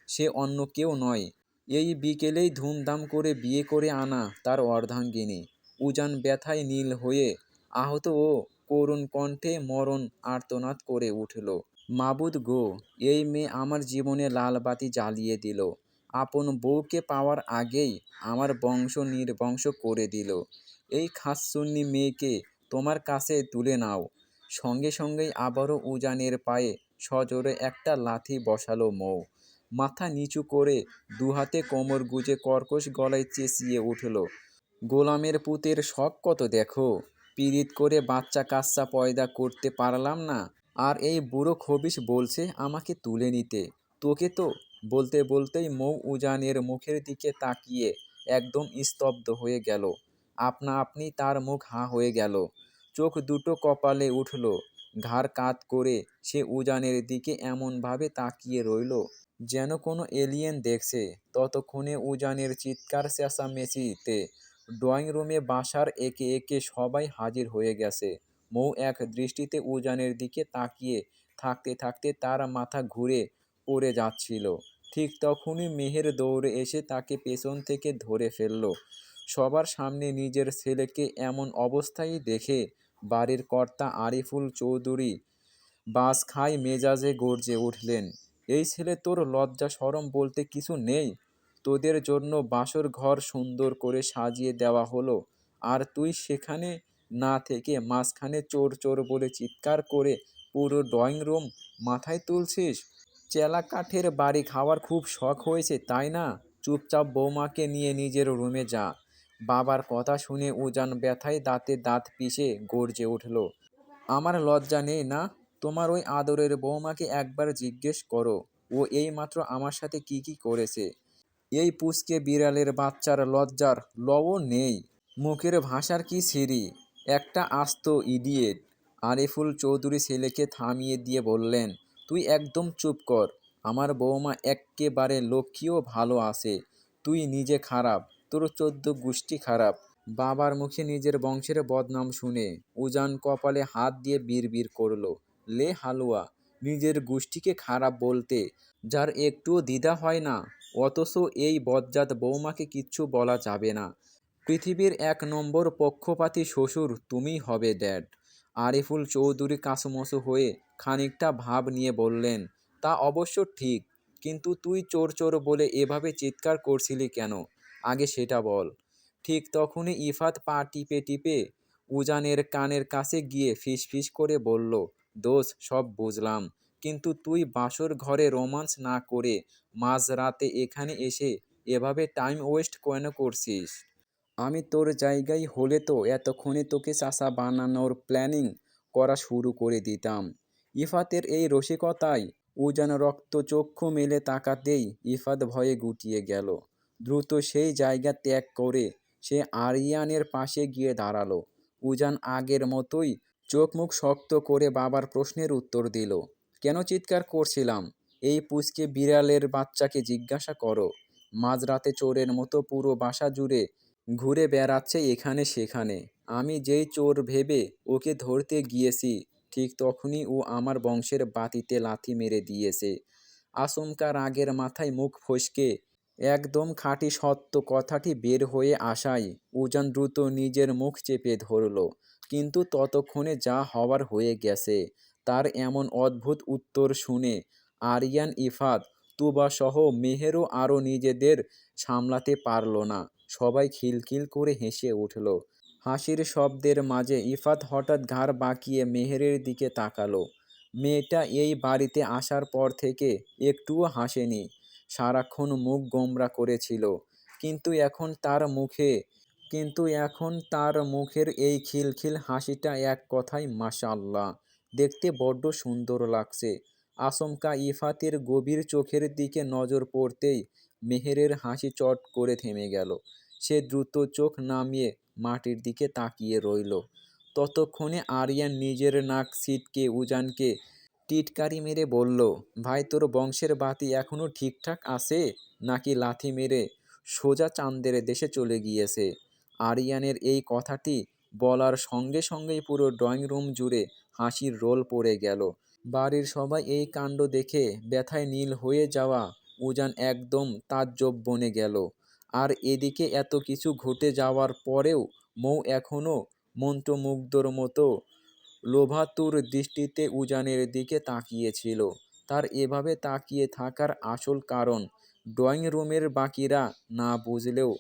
সে অন্য কেউ নয়, এই বিকেলেই ধুমধাম করে বিয়ে করে আনা তার অর্ধাঙ্গিনী। উজান ব্যথায় নীল হয়ে আহত ও করুণ কণ্ঠে মরণ আর্তনাদ করে উঠল, মাবুদ গো, এই মেয়ে আমার জীবনে লাল বাতি জ্বালিয়ে দিল, আপন বউকে পাওয়ার আগেই আমার বংশ নির্বংশ করে দিল। এই খাসচুন্নি মেয়েকে তোমার কাছে তুলে নাও। সঙ্গে সঙ্গেই আবারও উজানের পায়ে সজোরে একটা লাথি বসালো মৌ। মাথা নিচু করে দুহাতে কোমর গুজে কর্কশ গলায় চেঁচিয়ে উঠল, গোলামের পুতের শখ কত দেখো, পীড়িত করে বাচ্চা কাচ্চা পয়দা করতে পারলাম না, আর এই বুড়ো খবিশ বলছে আমাকে তুলে নিতে, তোকে তো! বলতে বলতেই মৌ উজানের মুখের দিকে তাকিয়ে একদম স্তব্ধ হয়ে গেল। আপনা আপনি তার মুখ হাঁ হয়ে গেল, চোখ দুটো কপালে উঠল, ঘাড় কাত করে সে উজানের দিকে এমনভাবে তাকিয়ে রইল যেন কোনো এলিয়েন দেখছে। ততক্ষণে উজানের চিৎকার চেঁচামেচিতে ড্রয়িং রুমে বাসার একে একে সবাই হাজির হয়ে গেছে। মৌ এক দৃষ্টিতে উজানের দিকে তাকিয়ে থাকতে থাকতে তার মাথা ঘুরে পড়ে যাচ্ছিল। ঠিক তখনই মেহের দৌড়ে এসে তাকে পেছন থেকে ধরে ফেলল। সবার সামনে নিজের ছেলেকে এমন অবস্থায় দেখে বাড়ির কর্তা আরিফুল চৌধুরী বাজখাঁই মেজাজে গর্জে উঠলেন, এই ছেলে তোর লজ্জা শরম বলতে কিছু নেই? তোদের জন্য বাসর ঘর সুন্দর করে সাজিয়ে দেওয়া হলো, আর তুই সেখানে না থেকে মাঝখানে চোর চোর বলে চিৎকার করে পুরো ড্রয়িং রুম মাথায় তুলছিস। চেলা কাঠের বাড়ি খাওয়ার খুব শখ হয়েছে তাই না? চুপচাপ বৌমাকে নিয়ে নিজের রুমে যা। বাবার কথা শুনে উজান ব্যথায় দাঁতে দাঁত পিষে গর্জে উঠল। আমার লজ্জা নেই না? তোমার ওই আদরের বৌমাকে একবার জিজ্ঞেস করো ও এইমাত্র আমার সাথে কি কি করেছে। এই পুচকে বিড়ালের বাচ্চার লজ্জার লও নেই। মুখের ভাষার কি ছিরি! একটা আস্ত ইডিয়েট। আরিফুল চৌধুরী ছেলেকে থামিয়ে দিয়ে বললেন, তুই একদম চুপ কর। আমার বৌমা এক্কেবারে লক্ষ্মী ও ভালো আছে। তুই নিজে খারাপ, তোর 14 গোষ্ঠী খারাপ। বাবার মুখে নিজের বংশের বদনাম শুনে উজান কপালে হাত দিয়ে বিড়বিড় করল, লে হালুয়া! নিজের গোষ্ঠীকে খারাপ বলতে যার একটুও দ্বিধা হয় না, অথচ এই বজ্জাত বৌমাকে কিচ্ছু বলা যাবে না। পৃথিবীর 1 নম্বর পক্ষপাতী শ্বশুর তুমিই হবে ড্যাড। আরিফুল চৌধুরী কাঁচুমাচু হয়ে খানিকটা ভাব নিয়ে বললেন, তা অবশ্য ঠিক, কিন্তু তুই চোর চোর বলে এভাবে চিৎকার করছিলি কেন? আগে সেটা বল। ঠিক তখনই ইফাত পা টিপে টিপে উজানের কানের কাছে গিয়ে ফিসফিস করে বলল, দোষ সব বুঝলাম, কিন্তু তুই বাসর ঘরে রোমান্স না করে মাঝরাতে এখানে এসে এভাবে টাইম ওয়েস্ট কেন করছিস? আমি তোর জায়গায় হলে তো এতক্ষণে তোকে চাচা বানানোর প্ল্যানিং করা শুরু করে দিতাম। ইফাতের এই রসিকতায় উজান রক্তচক্ষু মেলে তাকাতেই ইফাত ভয়ে গুটিয়ে গেল। দ্রুত সেই জায়গা ত্যাগ করে সে আরিয়ানের পাশে গিয়ে দাঁড়ালো। উজান আগের মতোই চোখ মুখ শক্ত করে বাবার প্রশ্নের উত্তর দিল, কেন চিৎকার করছিলাম? এই পুচকে বিড়ালের বাচ্চাকে জিজ্ঞাসা করো। মাঝরাতে চোরের মতো পুরো বাসা জুড়ে ঘুরে বেড়াচ্ছে এখানে সেখানে। আমি যেই চোর ভেবে ওকে ধরতে গিয়েছি ঠিক তখনই ও আমার বংশের বাতিতে লাথি মেরে দিয়েছে। আচমকা রাগের মাথায় মুখ ফসকে একদম খাঁটি সত্য কথাটি বের হয়ে আসায় উজান দ্রুত নিজের মুখ চেপে ধরল। কিন্তু ততক্ষণে যা হওয়ার হয়ে গেছে। তার এমন অদ্ভুত উত্তর শুনে আরিয়ান, ইফাত, তুবা সহ মেহেরও আরও নিজেদের সামলাতে পারল না। সবাই খিলখিল করে হেসে উঠল। হাসির শব্দের মাঝে ইফাত হঠাৎ ঘাড় বাঁকিয়ে মেহেরের দিকে তাকালো। মেয়েটা এই বাড়িতে আসার পর থেকে একটুও হাসেনি, সারাক্ষণ মুখ গোমড়া করেছিল। কিন্তু এখন তার মুখের এই খিলখিল হাসিটা এক কথায় মাশাআল্লাহ, দেখতে বড্ড সুন্দর লাগছে। আচমকা ইফাতের গভীর চোখের দিকে নজর পড়তেই মেহেরের হাসি চট করে থেমে গেল। সে দ্রুত চোখ নামিয়ে মাটির দিকে তাকিয়ে রইল। ততক্ষণে আরিয়ান নিজের নাক ছিটকে উজানকে টিটকারি মেরে বলল, ভাই তোর বংশের বাতি এখনও ঠিকঠাক আছে নাকি লাথি মেরে সোজা চাঁদের দেশে চলে গিয়েছে? আরিয়ানের এই কথাটি বলার সঙ্গে সঙ্গেই পুরো ড্রয়িং রুম জুড়ে হাসির রোল পড়ে গেল। বাড়ির সবাই এই কাণ্ড দেখে ব্যথায় নীল হয়ে যাওয়া উজান একদম তাজ্জব বনে গেল। আর এদিকে এত কিছু ঘটে যাওয়ার পরেও মৌ এখনও মন্ত্রমুগ্ধর মতো লোভাতুর দৃষ্টিতে উজানের দিকে তাকিয়েছিল। তার এভাবে তাকিয়ে থাকার আসল কারণ ড্রয়িং রুমের বাকিরা না বুঝলেও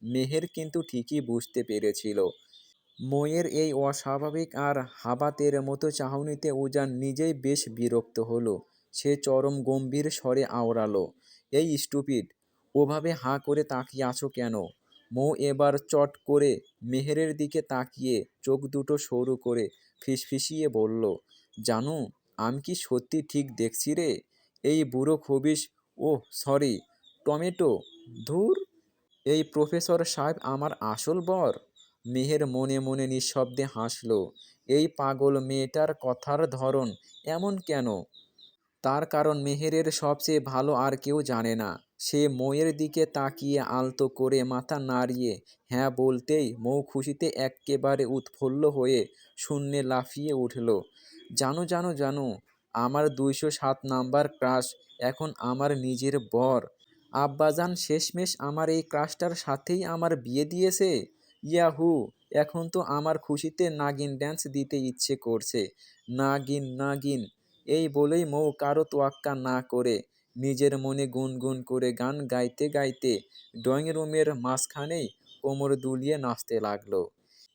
মেহের কিন্তু ঠিকই বুঝতে পেরেছিল। মৌয়ের এই অস্বাভাবিক আর হাবাতের মতো চাহনিতে উজান নিজেই বেশ বিরক্ত হলো। সে চরম গম্ভীর স্বরে আওড়ালো, এই স্টুপিড, ওভাবে হাঁ করে তাকিয়ে আছো কেন? মৌ এবার চট করে মেহেরের দিকে তাকিয়ে চোখ দুটো সরু করে ফিসফিসিয়ে বলল, জানু, আমি কি সত্যি ঠিক দেখছি রে? এই বুড়ো খবিশ, ওহ সরি, টমেটো, ধুর, এই প্রফেসর সাহেব আমার আসল বর? মেহের মনে মনে নিঃশব্দে হাসল। এই পাগল মেয়েটার কথার ধরন এমন কেন? তার কারণ মেহেরের সবচেয়ে ভালো আর কেউ জানে না। সে মৌয়ের দিকে তাকিয়ে আলতো করে মাথা নাড়িয়ে হ্যাঁ বলতেই মৌ খুশিতে এক্কেবারে উৎফুল্ল হয়ে শূন্যে লাফিয়ে উঠল। জানো জানো জানো, আমার 207 নাম্বার ক্রাশ এখন আমার নিজের বর। আব্বাজান শেষমেশ আমার এই ক্রাশটার সাথেই আমার বিয়ে দিয়েছে। ইয়াহু! এখন তো আমার খুশিতে নাগিন ড্যান্স দিতে ইচ্ছে করছে। নাগিন নাগিন, এই বলেই মৌ কারো তোয়াক্কা না করে নিজের মনে গুনগুন করে গান গাইতে গাইতে ড্রয়িং রুমের মাঝখানেই কোমর দুলিয়ে নাচতে লাগলো।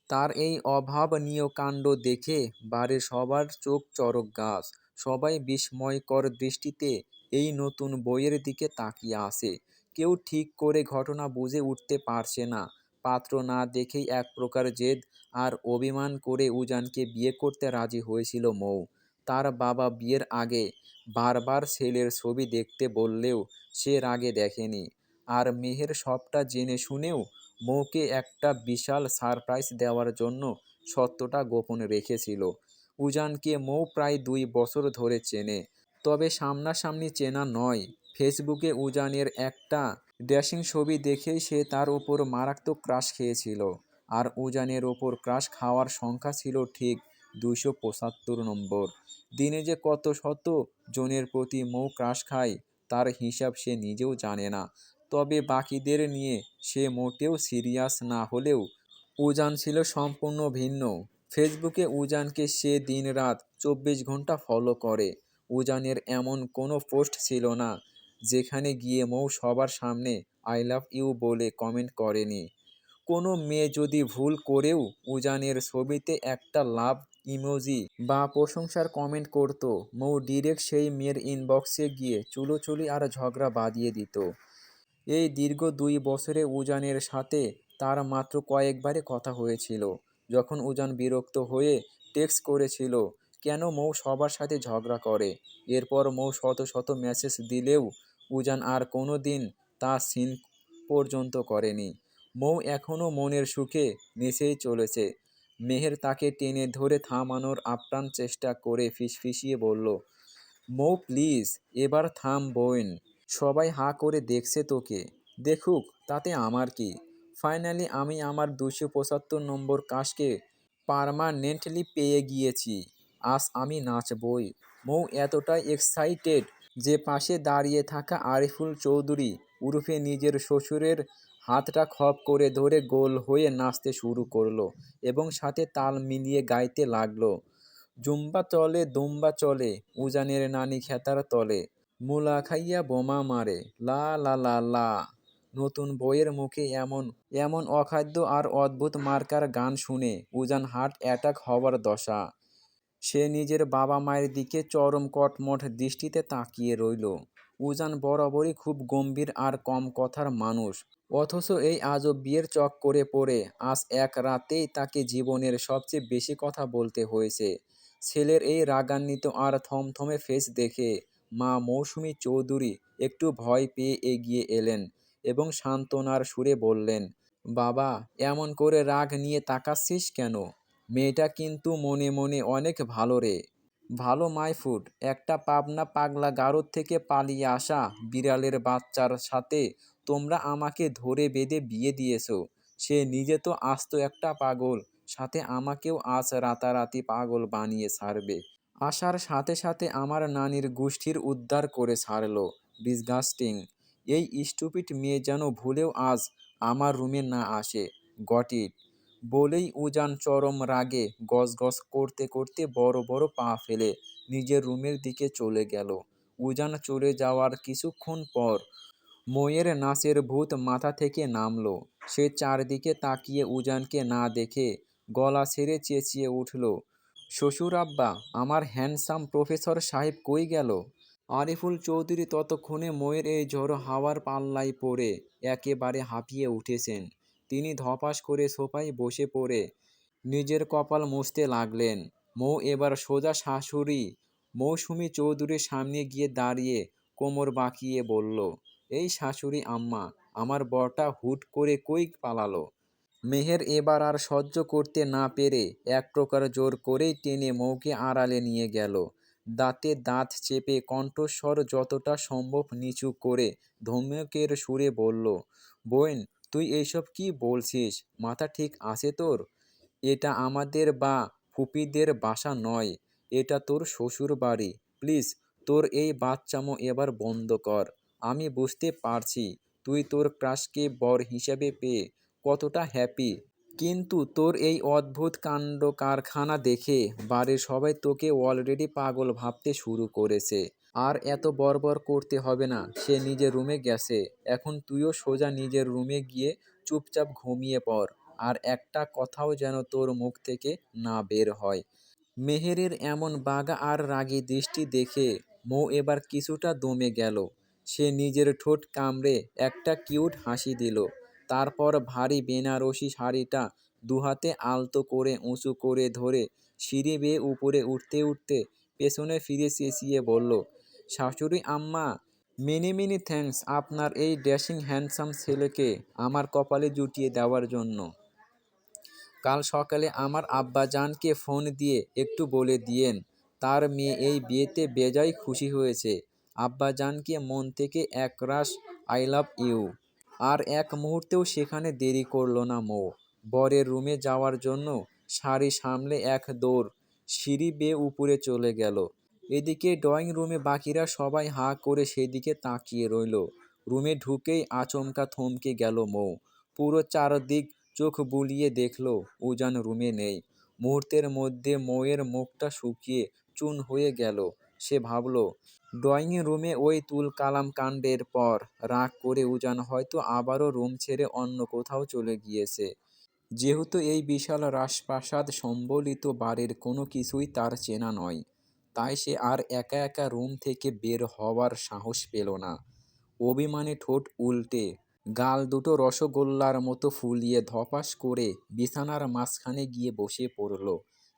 তার এই অভাবনীয় কাণ্ড দেখে বাড়ির সবার চোখ চড়ক গাছ। সবাই বিস্ময়কর দৃষ্টিতে এই নতুন বইয়ের দিকে তাকিয়ে আছে। কেউ ঠিক করে ঘটনা বুঝে উঠতে পারছে না। পাত্র না দেখেই এক প্রকার জেদ আর অভিমান করে উজানকে বিয়ে করতে রাজি হয়েছিল মৌ। তার বাবা বিয়ের আগে বারবার ছেলের ছবি দেখতে বললেও সে রাগে দেখেনি। আর মেহের সবটা জেনে শুনেও মৌকে একটা বিশাল সারপ্রাইজ দেওয়ার জন্য সত্যটা গোপন রেখেছিল। উজানকে মৌ প্রায় 2 বছর ধরে চেনে, তবে সামনাসামনি চেনা নয়। ফেসবুকে উজানের একটা ড্যাশিং ছবি দেখেই সে তার ওপর মারাত্মক ক্রাশ খেয়েছিল। আর উজানের ওপর ক্রাশ খাওয়ার সংখ্যা ছিল ঠিক 275 নম্বর। দিনে যে কত শত জনের প্রতি মৌ ক্রাশ খায় তার হিসাব সে নিজেও জানে না। তবে বাকিদের নিয়ে সে মোটেও সিরিয়াস না হলেও উজান ছিল সম্পূর্ণ ভিন্ন। ফেসবুকে উজানকে সে দিনরাত 24 ঘন্টা ফলো করে। উজানের এমন কোনো পোস্ট ছিল না যেখানে গিয়ে মৌ সবার সামনে আই লাভ ইউ বলে কমেন্ট করেনি। কোনো মেয়ে যদি ভুল করেও উজানের ছবিতে একটা লাভ ইমোজি বা প্রশংসার কমেন্ট করত, মৌ ডিরেক্ট সেই মেয়ের ইনবক্সে গিয়ে চুলোচুলি আর ঝগড়া বাঁধিয়ে দিত। এই দীর্ঘ 2 বছরে উজানের সাথে তার মাত্র কয়েকবারে কথা হয়েছিল, যখন উজান বিরক্ত হয়ে টেক্সট করেছিল কেন মৌ সবার সাথে ঝগড়া করে। এরপর মৌ শত শত মেসেজ দিলেও উজান আর কোনো দিন তা সিন পর্যন্ত করেনি। মৌ এখনও মনের সুখে নেচেই চলেছে। মেহের তাকে টেনে ধরে থামানোর আপ্রাণ চেষ্টা করে ফিসফিসিয়ে বলল, মৌ প্লিজ, এবার থাম বোন। সবাই হাঁ করে দেখছে তোকে। দেখুক, তাতে আমার কি। ফাইনালি আমি আমার 275 নম্বর কাজকে পার্মানেন্টলি পেয়ে গিয়েছি। আজ আমি নাচবই। মৌ এতটাই এক্সাইটেড যে পাশে দাঁড়িয়ে থাকা আরিফুল চৌধুরী উরফে নিজের শ্বশুরের হাতটা খপ করে ধরে গোল হয়ে নাচতে শুরু করলো এবং সাথে তাল মিলিয়ে গাইতে লাগলো, জুম্বা চলে দুম্বা চলে উজানের নানি খেতার তলে, মুলা খাইয়া বোমা মারে লা লা লা লা। নতুন বইয়ের মুখে এমন এমন অখাদ্য আর অদ্ভুত মার্কার গান শুনে উজান হার্ট অ্যাটাক হওয়ার দশা। সে নিজের বাবা মায়ের দিকে চরম কটমট দৃষ্টিতে তাকিয়ে রইল। উজান বরাবরই খুব গম্ভীর আর কম কথার মানুষ, অথচ এই আজব বিয়ের চক্করে পড়ে আজ এক রাতেই তাকে জীবনের সবচেয়ে বেশি কথা বলতে হয়েছে। ছেলের এই রাগান্বিত আর থমথমে ফেস দেখে মা মৌসুমী চৌধুরী একটু ভয় পেয়ে এগিয়ে এলেন এবং সান্ত্বনার সুরে বললেন, বাবা, এমন করে রাগ নিয়ে তাকাচ্ছিস কেন? মেয়েটা কিন্তু মনে মনে অনেক ভালো রে। ভালো মাইফুট, একটা পাবনা পাগলা গারদ থেকে পালিয়ে আসা বিড়ালের বাচ্চার সাথে তোমরা আমাকে ধরে বেঁধে বিয়ে দিয়েছো। সে নিজে তো আস্ত একটা পাগল, সাথে আমাকেও আজ রাতারাতি পাগল বানিয়ে ছাড়বে। আসার সাথে সাথে আমার নানির গোষ্ঠীর উদ্ধার করে ছাড়লো। ডিসগাস্টিং। এই স্টুপিড মেয়ে যেন ভুলেও আজ আমার রুমে না আসে। Got it. বলেই উজান চরম রাগে গজগজ করতে করতে বড় বড় পা ফেলে নিজের রুমের দিকে চলে গেল। উজান চলে যাওয়ার কিছুক্ষণ পর ময়ের নাচের ভূত মাথা থেকে নামলো। সে চারদিকে তাকিয়ে উজানকে না দেখে গলা ছেড়ে চেঁচিয়ে উঠল, শ্বশুর আব্বা, আমার হ্যান্ডসাম প্রফেসর সাহেব কই গেল? আরিফুল চৌধুরী ততক্ষণে ময়ের এই ঝড়ো হাওয়ার পাল্লায় পড়ে একেবারে হাঁপিয়ে উঠেছেন। তিনি ধপাস করে সোফায় বসে পড়ে নিজের কপাল মুছতে লাগলেন। মৌ এবার সোজা শাশুড়ি মৌসুমী চৌধুরীর সামনে গিয়ে দাঁড়িয়ে কোমর বাঁকিয়ে বলল, এই শাশুড়ি আম্মা, আমার বরটা হুট করে কই পালালো? মেহের এবার আর সহ্য করতে না পেরে এক প্রকার জোর করেই টেনে মৌকে আড়ালে নিয়ে গেল। দাঁতে দাঁত চেপে কণ্ঠস্বর যতটা সম্ভব নিচু করে ধমকের সুরে বলল, বোন, তুই এইসব কি বলছিস? মাথা ঠিক আছে তোর? এটা আমাদের বা ফুপিদের বাসা নয়, এটা তোর শ্বশুর বাড়ি। প্লিজ, তোর এই বাচ্চামো এবার বন্ধ কর। আমি বুঝতে পারছি তুই তোর ক্রাশকে বর হিসেবে পেয়ে কতটা হ্যাপি, কিন্তু তোর এই অদ্ভুত কাণ্ড কারখানা দেখে বাড়ির সবাই তোকে অলরেডি পাগল ভাবতে শুরু করেছে। আর এত বড়বড় করতে হবে না। সে নিজের রুমে গেছে। এখন তুইও সোজা নিজের রুমে গিয়ে চুপচাপ ঘুমিয়ে পড়। আর একটা কথাও যেন তোর মুখ থেকে না বের হয়। মেহেরের এমন বাঘা আর রাগী দৃষ্টি দেখে মৌ এবার কিছুটা দমে গেল। সে নিজের ঠোঁট কামড়ে একটা কিউট হাসি দিল। তারপর ভারী বেনারসি শাড়িটা দুহাতে আলতো করে উঁচু করে ধরে সিঁড়ি বেয়ে উপরে উঠতে উঠতে পেছনে ফিরে চেঁচিয়ে বলল, শাশুড়ি আম্মা, মেনি মেনি থ্যাঙ্কস আপনার এই ড্যাশিং হ্যান্ডসাম ছেলেকে আমার কপালে জুটিয়ে দেওয়ার জন্য। কাল সকালে আমার আব্বাজানকে ফোন দিয়ে একটু বলে দিয়েন তার মেয়ে এই বিয়েতে বেজায় খুশি হয়েছে। আব্বাজানকে মন থেকে একরাশ আই লাভ ইউ। আর এক মুহূর্তেও সেখানে দেরি করল না মৌ। বরের রুমে যাওয়ার জন্য শাড়ি সামলে এক দৌড় সিঁড়ি বেয়ে উপরে চলে গেল। এদিকে ড্রয়িং রুমে বাকিরা সবাই হাঁ করে সেদিকে তাকিয়ে রইল। রুমে ঢুকেই আচমকা থমকে গেল মৌ। পুরো চারদিক চোখ বুলিয়ে দেখল উজান রুমে নেই। মুহূর্তের মধ্যে মৌয়ের মুখটা শুকিয়ে চুন হয়ে গেল। সে ভাবল, ড্রয়িং রুমে ওই তুল কালাম কাণ্ডের পর রাগ করে উজান হয়তো আবারও রুম ছেড়ে অন্য কোথাও চলে গিয়েছে। যেহেতু এই বিশাল রাজপ্রাসাদ সম্বলিত বাড়ির কোনো কিছুই তার চেনা নয়, তাই সে আর একা একা রুম থেকে বের হওয়ার সাহস পেল না। অভিমানে ঠোঁট উল্টে গাল দুটো রসগোল্লার মতো ফুলিয়ে ধপাস করে বিছানার মাঝখানে গিয়ে বসে পড়ল।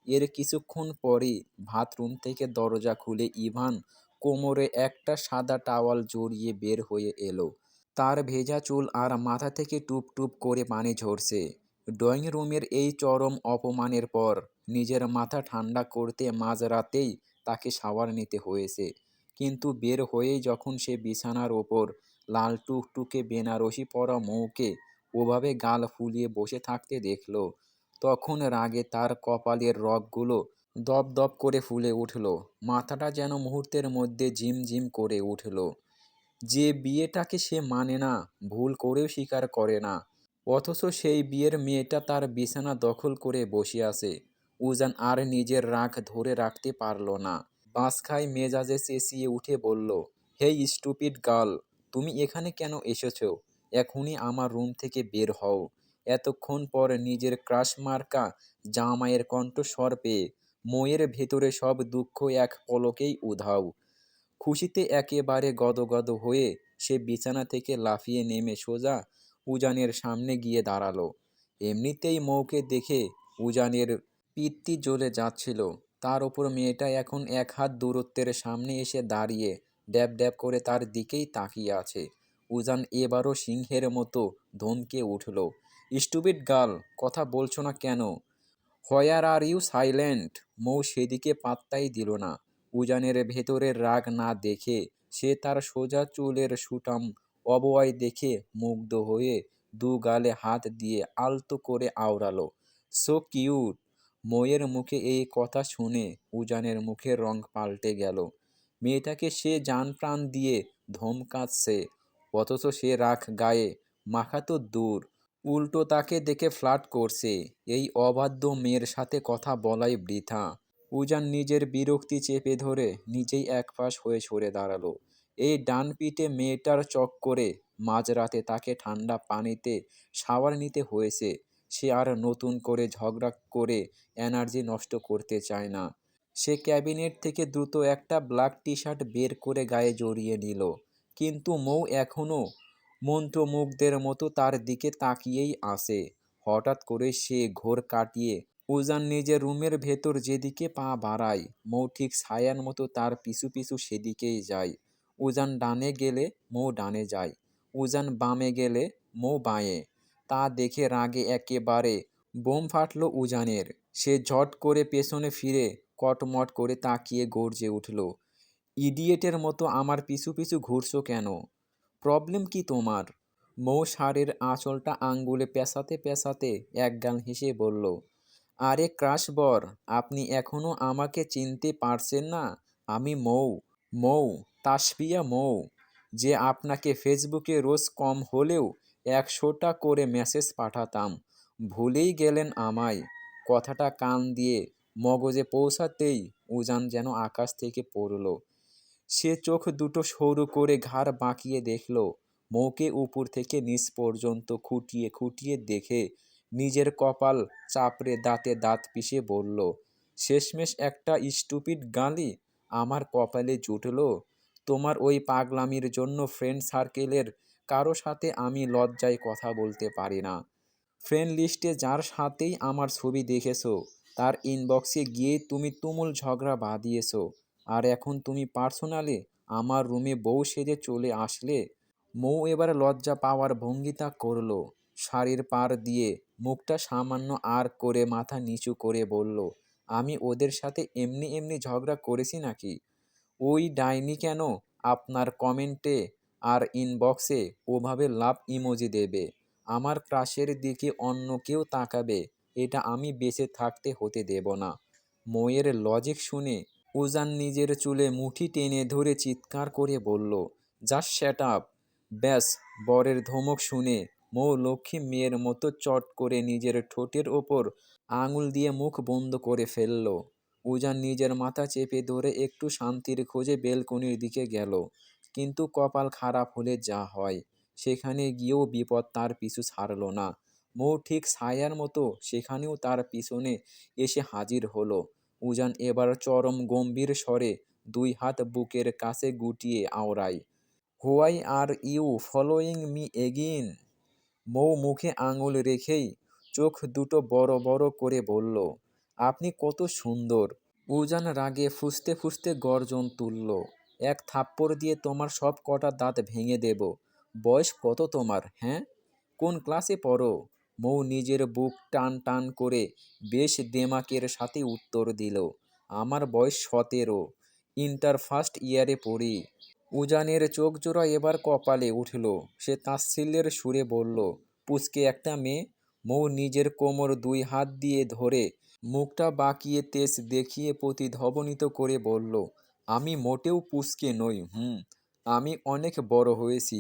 এর কিছুক্ষণ পরই বাথরুম থেকে দরজা খুলে ইভান কোমরে একটা সাদা টাওয়াল জড়িয়ে বের হয়ে এলো। তার ভেজা চুল আর মাথা থেকে টুপ টুপ করে পানি ঝরছে। ড্রয়িং রুমের এই চরম অপমানের পর নিজের মাথা ঠান্ডা করতে মাঝরাতেই তাকে শাওয়ার নিতে হয়েছে। কিন্তু বের হয়েই যখন সে বিছানার ওপর লাল টুকটুকে বেনারসি পরা মৌকে ওভাবে গাল ফুলিয়ে বসে থাকতে দেখল, তখন রাগে তার কপালের রগগুলো দপদপ করে ফুলে উঠল। মাথাটা যেন মুহূর্তের মধ্যে ঝিমঝিম করে উঠল। যে বিয়েটাকে সে মানে না, ভুল করেও স্বীকার করে না, অথচ সেই বিয়ের মেয়েটা তার বিছানা দখল করে বসে আছে। উজান আর নিজের রাগ ধরে রাখতে পারল না। বাঁশখাই মেজাজে চেঁচিয়ে উঠে বলল, হেই স্টুপিড গার্ল, তুমি এখানে কেন এসেছো? এখনই আমার রুম থেকে বের হও। এতক্ষণ পর নিজের ক্রাশ মার্কা জামাইয়ের কণ্ঠস্বর পেয়ে ময়ের ভেতরে সব দুঃখ এক পলকেই উধাও। খুশিতে একেবারে গদগদ হয়ে সে বিছানা থেকে লাফিয়ে নেমে সোজা উজানের সামনে গিয়ে দাঁড়ালো। এমনিতেই মৌকে দেখে উজানের পিত্তি জ্বলে যাচ্ছিল, তার ওপর মেয়েটা এখন এক হাত দূরত্বের সামনে এসে দাঁড়িয়ে ড্যাব ড্যাব করে তার দিকেই তাকিয়ে আছে। উজান এবারও সিংহের মতো ধমকে উঠল, স্টুপিড গার্ল, কথা বলছো না কেন? হোয়ার আর ইউ সাইলেন্ট? মৌ সেদিকে পাত্তাই দিল না। উজানের ভেতরের রাগ না দেখে সে তার সোজা চুলের সুঠাম অবয়ব দেখে মুগ্ধ হয়ে দু গালে হাত দিয়ে আলতো করে আওড়ালো, সো কিউট। মৌয়ের মুখে এই কথা শুনে উজানের মুখের রং পাল্টে গেল। মেয়েটাকে সে জান প্রাণ দিয়ে ধমকাচ্ছে, অথচ সে রাগ গায়ে মাখা তো দূর, উল্টো তাকে দেখে ফ্লার্ট করছে। এই অবাধ্য মেয়ের সাথে কথা বলাই বৃথা। উজান নিজের বিরক্তি চেপে ধরে নিজেই একপাশ হয়ে সরে দাঁড়ালো। এই ডান পিঠে মেয়েটার চক্করে মাঝরাতে তাকে ঠান্ডা পানিতে শাওয়ার নিতে হয়েছে। সে আর নতুন করে ঝগড়া করে এনার্জি নষ্ট করতে চায় না। সে ক্যাবিনেট থেকে দ্রুত একটা ব্ল্যাক টি শার্ট বের করে গায়ে জড়িয়ে নিল। কিন্তু মৌ এখনও মন্ত্রমুগ্ধের মতো তার দিকে তাকিয়েই আছে। হঠাৎ করে সে ঘোর কাটিয়ে উজান নিজের রুমের ভেতর যেদিকে পা বাড়ায়, মৌ ঠিক ছায়ার মতো তার পিছু পিছু সেদিকেই যায়। উজান ডানে গেলে মৌ ডানে যায়, উজান বামে গেলে মৌ বাঁয়ে। তা দেখে রাগে একেবারে বোম ফাটল উজানের। সে ঝট করে পেছনে ফিরে কটমট করে তাকিয়ে গর্জে উঠল, ইডিয়েটের মতো আমার পিছু পিছু ঘুরছো কেন? প্রবলেম কি তোমার? মৌ শাড়ির আঁচলটা আঙ্গুলে পেঁচাতে পেঁচাতে একগাল হেসে বলল, আরে ক্রাশ বর, আপনি এখনো আমাকে চিনতে পারছেন না? আমি মৌ, মৌ, তাসফিয়া মৌ, যে আপনাকে ফেসবুকে রোজ কম হলেও 100টা করে মেসেজ পাঠাতাম। ভুলেই গেলেন আমায়? কথাটা কান দিয়ে মগজে পৌঁছাতেই উজান যেন আকাশ থেকে পড়ল। সে চোখ দুটো সরু করে ঘাড় বাঁকিয়ে দেখল, মৌকে উপর থেকে নিচ পর্যন্ত খুঁটিয়ে খুঁটিয়ে দেখে নিজের কপাল চাপড়ে দাঁতে দাঁত পিষে বলল, শেষমেশ একটা স্টুপিড গালি আমার কপালে জুটল। তোমার ওই পাগলামির জন্য ফ্রেন্ড সার্কেলের কারো সাথে আমি লজ্জায় কথা বলতে পারি না। ফ্রেন্ড লিস্টে যার সাথেই আমার ছবি দেখেছো তার ইনবক্সে গিয়ে তুমি তুমুল ঝগড়া বাঁধিয়েছো, আর এখন তুমি পার্সোনালি আমার রুমে বউ সেজে চলে আসলে। মৌ এবার লজ্জা পাওয়ার ভঙ্গিতা করলো, শাড়ির পাড় দিয়ে মুখটা সামান্য আর করে মাথা নিচু করে বলল, আমি ওদের সাথে এমনি এমনি ঝগড়া করেছি নাকি? ওই ডাইনি কেন আপনার কমেন্টে আর ইনবক্সে ওভাবে লাভ ইমোজি দেবে? আমার ক্রাশের দিকে অন্য কেউ তাকাবে, এটা আমি বেঁচে থাকতে হতে দেব না। ময়ের লজিক শুনে উজান নিজের চুলে মুঠি টেনে ধরে চিৎকার করে বলল, জাস্ট শ্যাট আপ। ব্যাস, বরের ধমক শুনে মৌ লক্ষ্মী মেয়ের মতো চট করে নিজের ঠোঁটের ওপর আঙুল দিয়ে মুখ বন্ধ করে ফেলল। উজান নিজের মাথা চেপে ধরে একটু শান্তির খোঁজে বেলকনির দিকে গেল, কিন্তু কপাল খারাপ হলে যা হয়, সেখানে গিয়েও বিপদ তার পিছু ছাড়ল না। মৌ ঠিক ছায়ার মতো সেখানেও তার পিছনে এসে হাজির হলো। উজান এবার চরম গম্ভীর স্বরে দুই হাত বুকের কাছে গুটিয়ে আওড়ায়, why are you following me again? মৌ মুখে আঙুল রেখেই চোখ দুটো বড় বড় করে বলল, আপনি কত সুন্দর। উজান রাগে ফুঁসতে ফুঁসতে গর্জন তুলল, এক থাপ্পড় দিয়ে তোমার সব কটা দাঁত ভেঙে দেব। বয়স কত তোমার, হ্যাঁ? কোন ক্লাসে পড়ো? মৌ নিজের বুক টান টান করে বেশ দেমাকের সাথে উত্তর দিল, আমার বয়স 17, ইন্টার ফার্স্ট ইয়ারে পড়ি। উজানের চোখ জোড়া এবার কপালে উঠল। সে তাচ্ছিল্যের সুরে বলল, পুচকে একটা মেয়ে। মৌ নিজের কোমর দুই হাত দিয়ে ধরে মুখটা বাঁকিয়ে তেজ দেখিয়ে প্রতিধ্বনিত করে বলল, আমি মোটেও পুচকে নই, আমি অনেক বড় হয়েছি।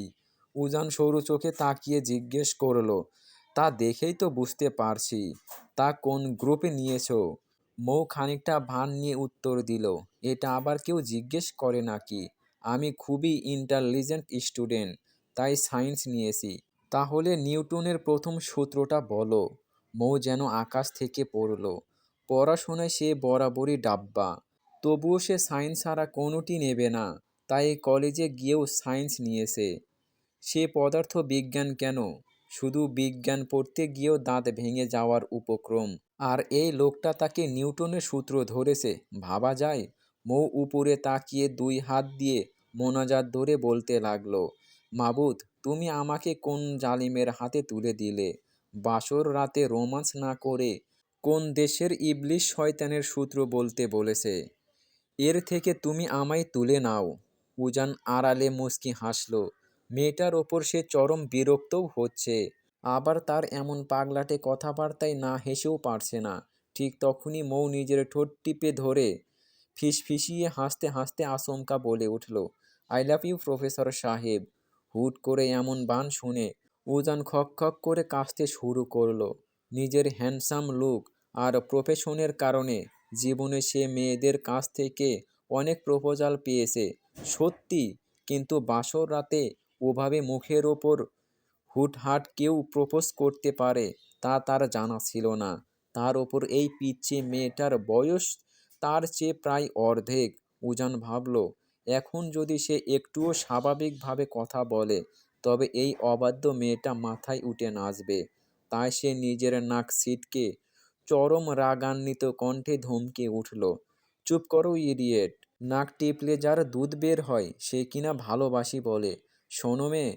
উজান সরু চোখে তাকিয়ে জিজ্ঞেস করলো, তা দেখেই তো বুঝতে পারছি। তা কোন গ্রুপে নিয়েছো? মৌ খানিকটা ভান নিয়ে উত্তর দিল, এটা আবার কেউ জিজ্ঞেস করে নাকি? আমি খুবই ইন্টেলিজেন্ট স্টুডেন্ট, তাই সায়েন্স নিয়েছি। তাহলে নিউটনের প্রথম সূত্রটা বলো। মৌ যেন আকাশ থেকে পড়ল। পড়াশোনায় সে বরাবরই ডাব্বা, তবুও সে সায়েন্স ছাড়া কোনোটি নেবে না, তাই কলেজে গিয়েও সায়েন্স নিয়েছে। সে পদার্থ বিজ্ঞান কেন, শুধু বিজ্ঞান পড়তে গিয়েও দাঁত ভেঙে যাওয়ার উপক্রম, আর এই লোকটা তাকে নিউটনের সূত্র ধরেছে, ভাবা যায়? মৌ উপরে তাকিয়ে দুই হাত দিয়ে মোনাজাত ধরে বলতে লাগলো, মাবুদ, তুমি আমাকে কোন জালিমের হাতে তুলে দিলে? বাসর রাতে রোমান্স না করে কোন দেশের ইবলিশ শয়তানের সূত্র বলতে বলেছে? এর থেকে তুমি আমায় তুলে নাও। উজান আড়ালে মুচকি হাসল। মেয়েটার ওপর সে চরম বিরক্তও হচ্ছে, আবার তার এমন পাগলাটে কথাবার্তায় না হেসেও পারছে না। ঠিক তখনই মৌ নিজের ঠোঁট টিপে ধরে ফিসফিসিয়ে হাসতে হাসতে আচমকা বলে উঠল, আই লাভ ইউ প্রফেসর সাহেব। হুট করে এমন বান শুনে উজান খক খক করে কাশতে শুরু করলো। নিজের হ্যান্ডসাম লুক আর প্রফেশনের কারণে জীবনে সে মেয়েদের কাছ থেকে অনেক প্রপোজাল পেয়েছে সত্যি, কিন্তু বাসর রাতে ওভাবে মুখের ওপর হুটহাট কেউ প্রপোজ করতে পারে তা তার জানা ছিল না। তার ওপর এই পিচ্চি মেয়েটার বয়স তার চেয়ে প্রায় অর্ধেক। উজান ভাবল, এখন যদি সে একটুও স্বাভাবিকভাবে কথা বলে তবে এই অবাধ্য মেয়েটা মাথায় উঠে নাচবে। তাই সে নিজের নাক ছিটকে চরম রাগান্বিত কণ্ঠে ধমকে উঠল, চুপ করো ইডিয়েট। নাক টিপলে যার দুধ বের হয় সে কিনা ভালোবাসি বলে? শোনো মেয়ে,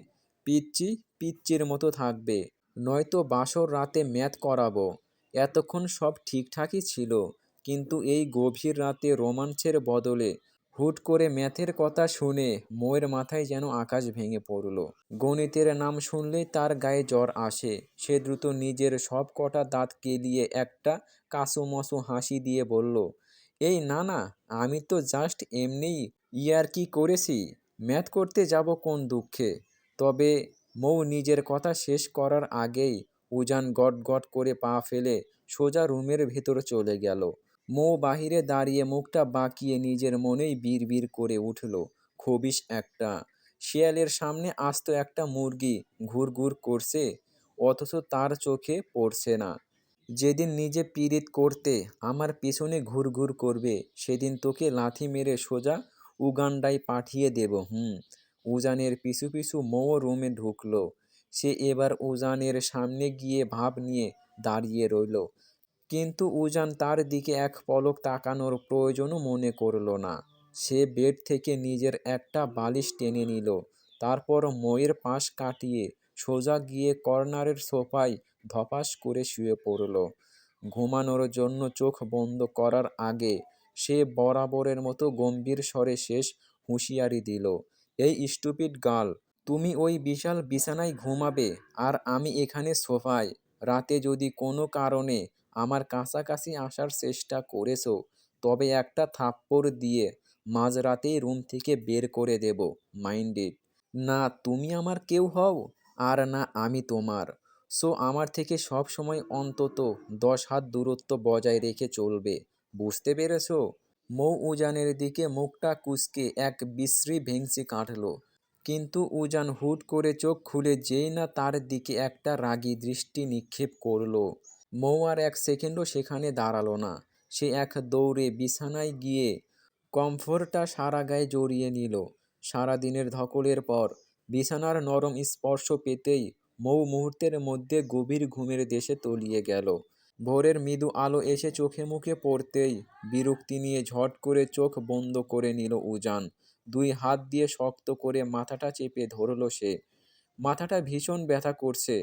পিচ্চি পিচ্চির মতো থাকবে, নয়তো বাসর রাতে ম্যাথ করাবো। এতক্ষণ সব ঠিকঠাকই ছিল, কিন্তু এই গভীর রাতে রোমাঞ্চের বদলে হুট করে ম্যাথের কথা শুনে ময়ের মাথায় যেন আকাশ ভেঙে পড়ল। গণিতের নাম শুনলেই তার গায়ে জ্বর আসে। সে দ্রুত নিজের সব কটা দাঁত কেলিয়ে একটা কাঁচুমাচু হাসি দিয়ে বলল, এই না না, আমি তো জাস্ট এমনিই ইয়ার্কি করেছি, ম্যাথ করতে যাব কোন দুঃখে। তবে মৌ নিজের কথা শেষ করার আগেই উজান গট গট করে পা ফেলে সোজা রুমের ভেতর চলে গেল। মৌ বাহিরে দাঁড়িয়ে মুখটা বাঁকিয়ে নিজের মনেই বিড়বিড় করে উঠল, খবিশ একটা, শিয়ালের সামনে আস্ত একটা মুরগি ঘুরঘুর করছে, অথচ তার চোখে পড়ছে না। যেদিন নিজে পীড়িত করতে আমার পেছনে ঘুরঘুর করবে, সেদিন তোকে লাথি মেরে সোজা উগান্ডায় পাঠিয়ে দেব। উজানের পিছু পিছু মৌ রুমে ঢুকলো। সে এবার উজানের সামনে গিয়ে ভাব নিয়ে দাঁড়িয়ে রইল, কিন্তু উজান তার দিকে এক পলক তাকানোর প্রয়োজনও মনে করল না। সে বেড থেকে নিজের একটা বালিশ টেনে নিল, তারপর ময়ের পাশ কাটিয়ে সোজা গিয়ে কর্নারের সোফায় ধপাস করে শুয়ে পড়ল। ঘুমানোর জন্য চোখ বন্ধ করার আগে সে বরাবরের মতো গম্ভীর স্বরে শেষ হুঁশিয়ারি দিল, এই স্টুপিড গার্ল, তুমি ওই বিশাল বিছানায় ঘুমাবে আর আমি এখানে সোফায়। রাতে যদি কোনো কারণে আমার কাছাকাছি আসার চেষ্টা করেছো, তবে একটা থাপ্পড় দিয়ে মাঝরাতেই রুম থেকে বের করে দেব। মাইন্ডেড? না তুমি আমার কেউ হও, আর না আমি তোমার। সো আমার থেকে সব সময় অন্তত 10 হাত দূরত্ব বজায় রেখে চলবে। বুঝতে পেরেছো? মৌ উজানের দিকে মুখটা কুঁচকে এক বিশ্রী ভেংচি কাটল, কিন্তু উজান হুট করে চোখ খুলে যেই না তার দিকে একটা রাগী দৃষ্টি নিক্ষেপ করল। মৌ আর এক সেকেন্ডও সেখানে দাঁড়ালো না। সে এক দৌড়ে বিছানায় গিয়ে কমফোর্টটা সারা গায়ে জড়িয়ে নিল। সারাদিনের ধকলের পর বিছানার নরম স্পর্শ পেতেই মৌ মুহূর্তের মধ্যে গভীর ঘুমের দেশে তলিয়ে গেল। ভোরের মৃদু আলো এসে চোখে মুখে পড়তেই বিরক্তি নিয়ে ঝট করে চোখ বন্ধ করে নিল উজান। 2 হাত দিয়ে শক্ত করে মাথাটা চেপে ধরল সে। মাথাটা ভীষণ ব্যথা করছে।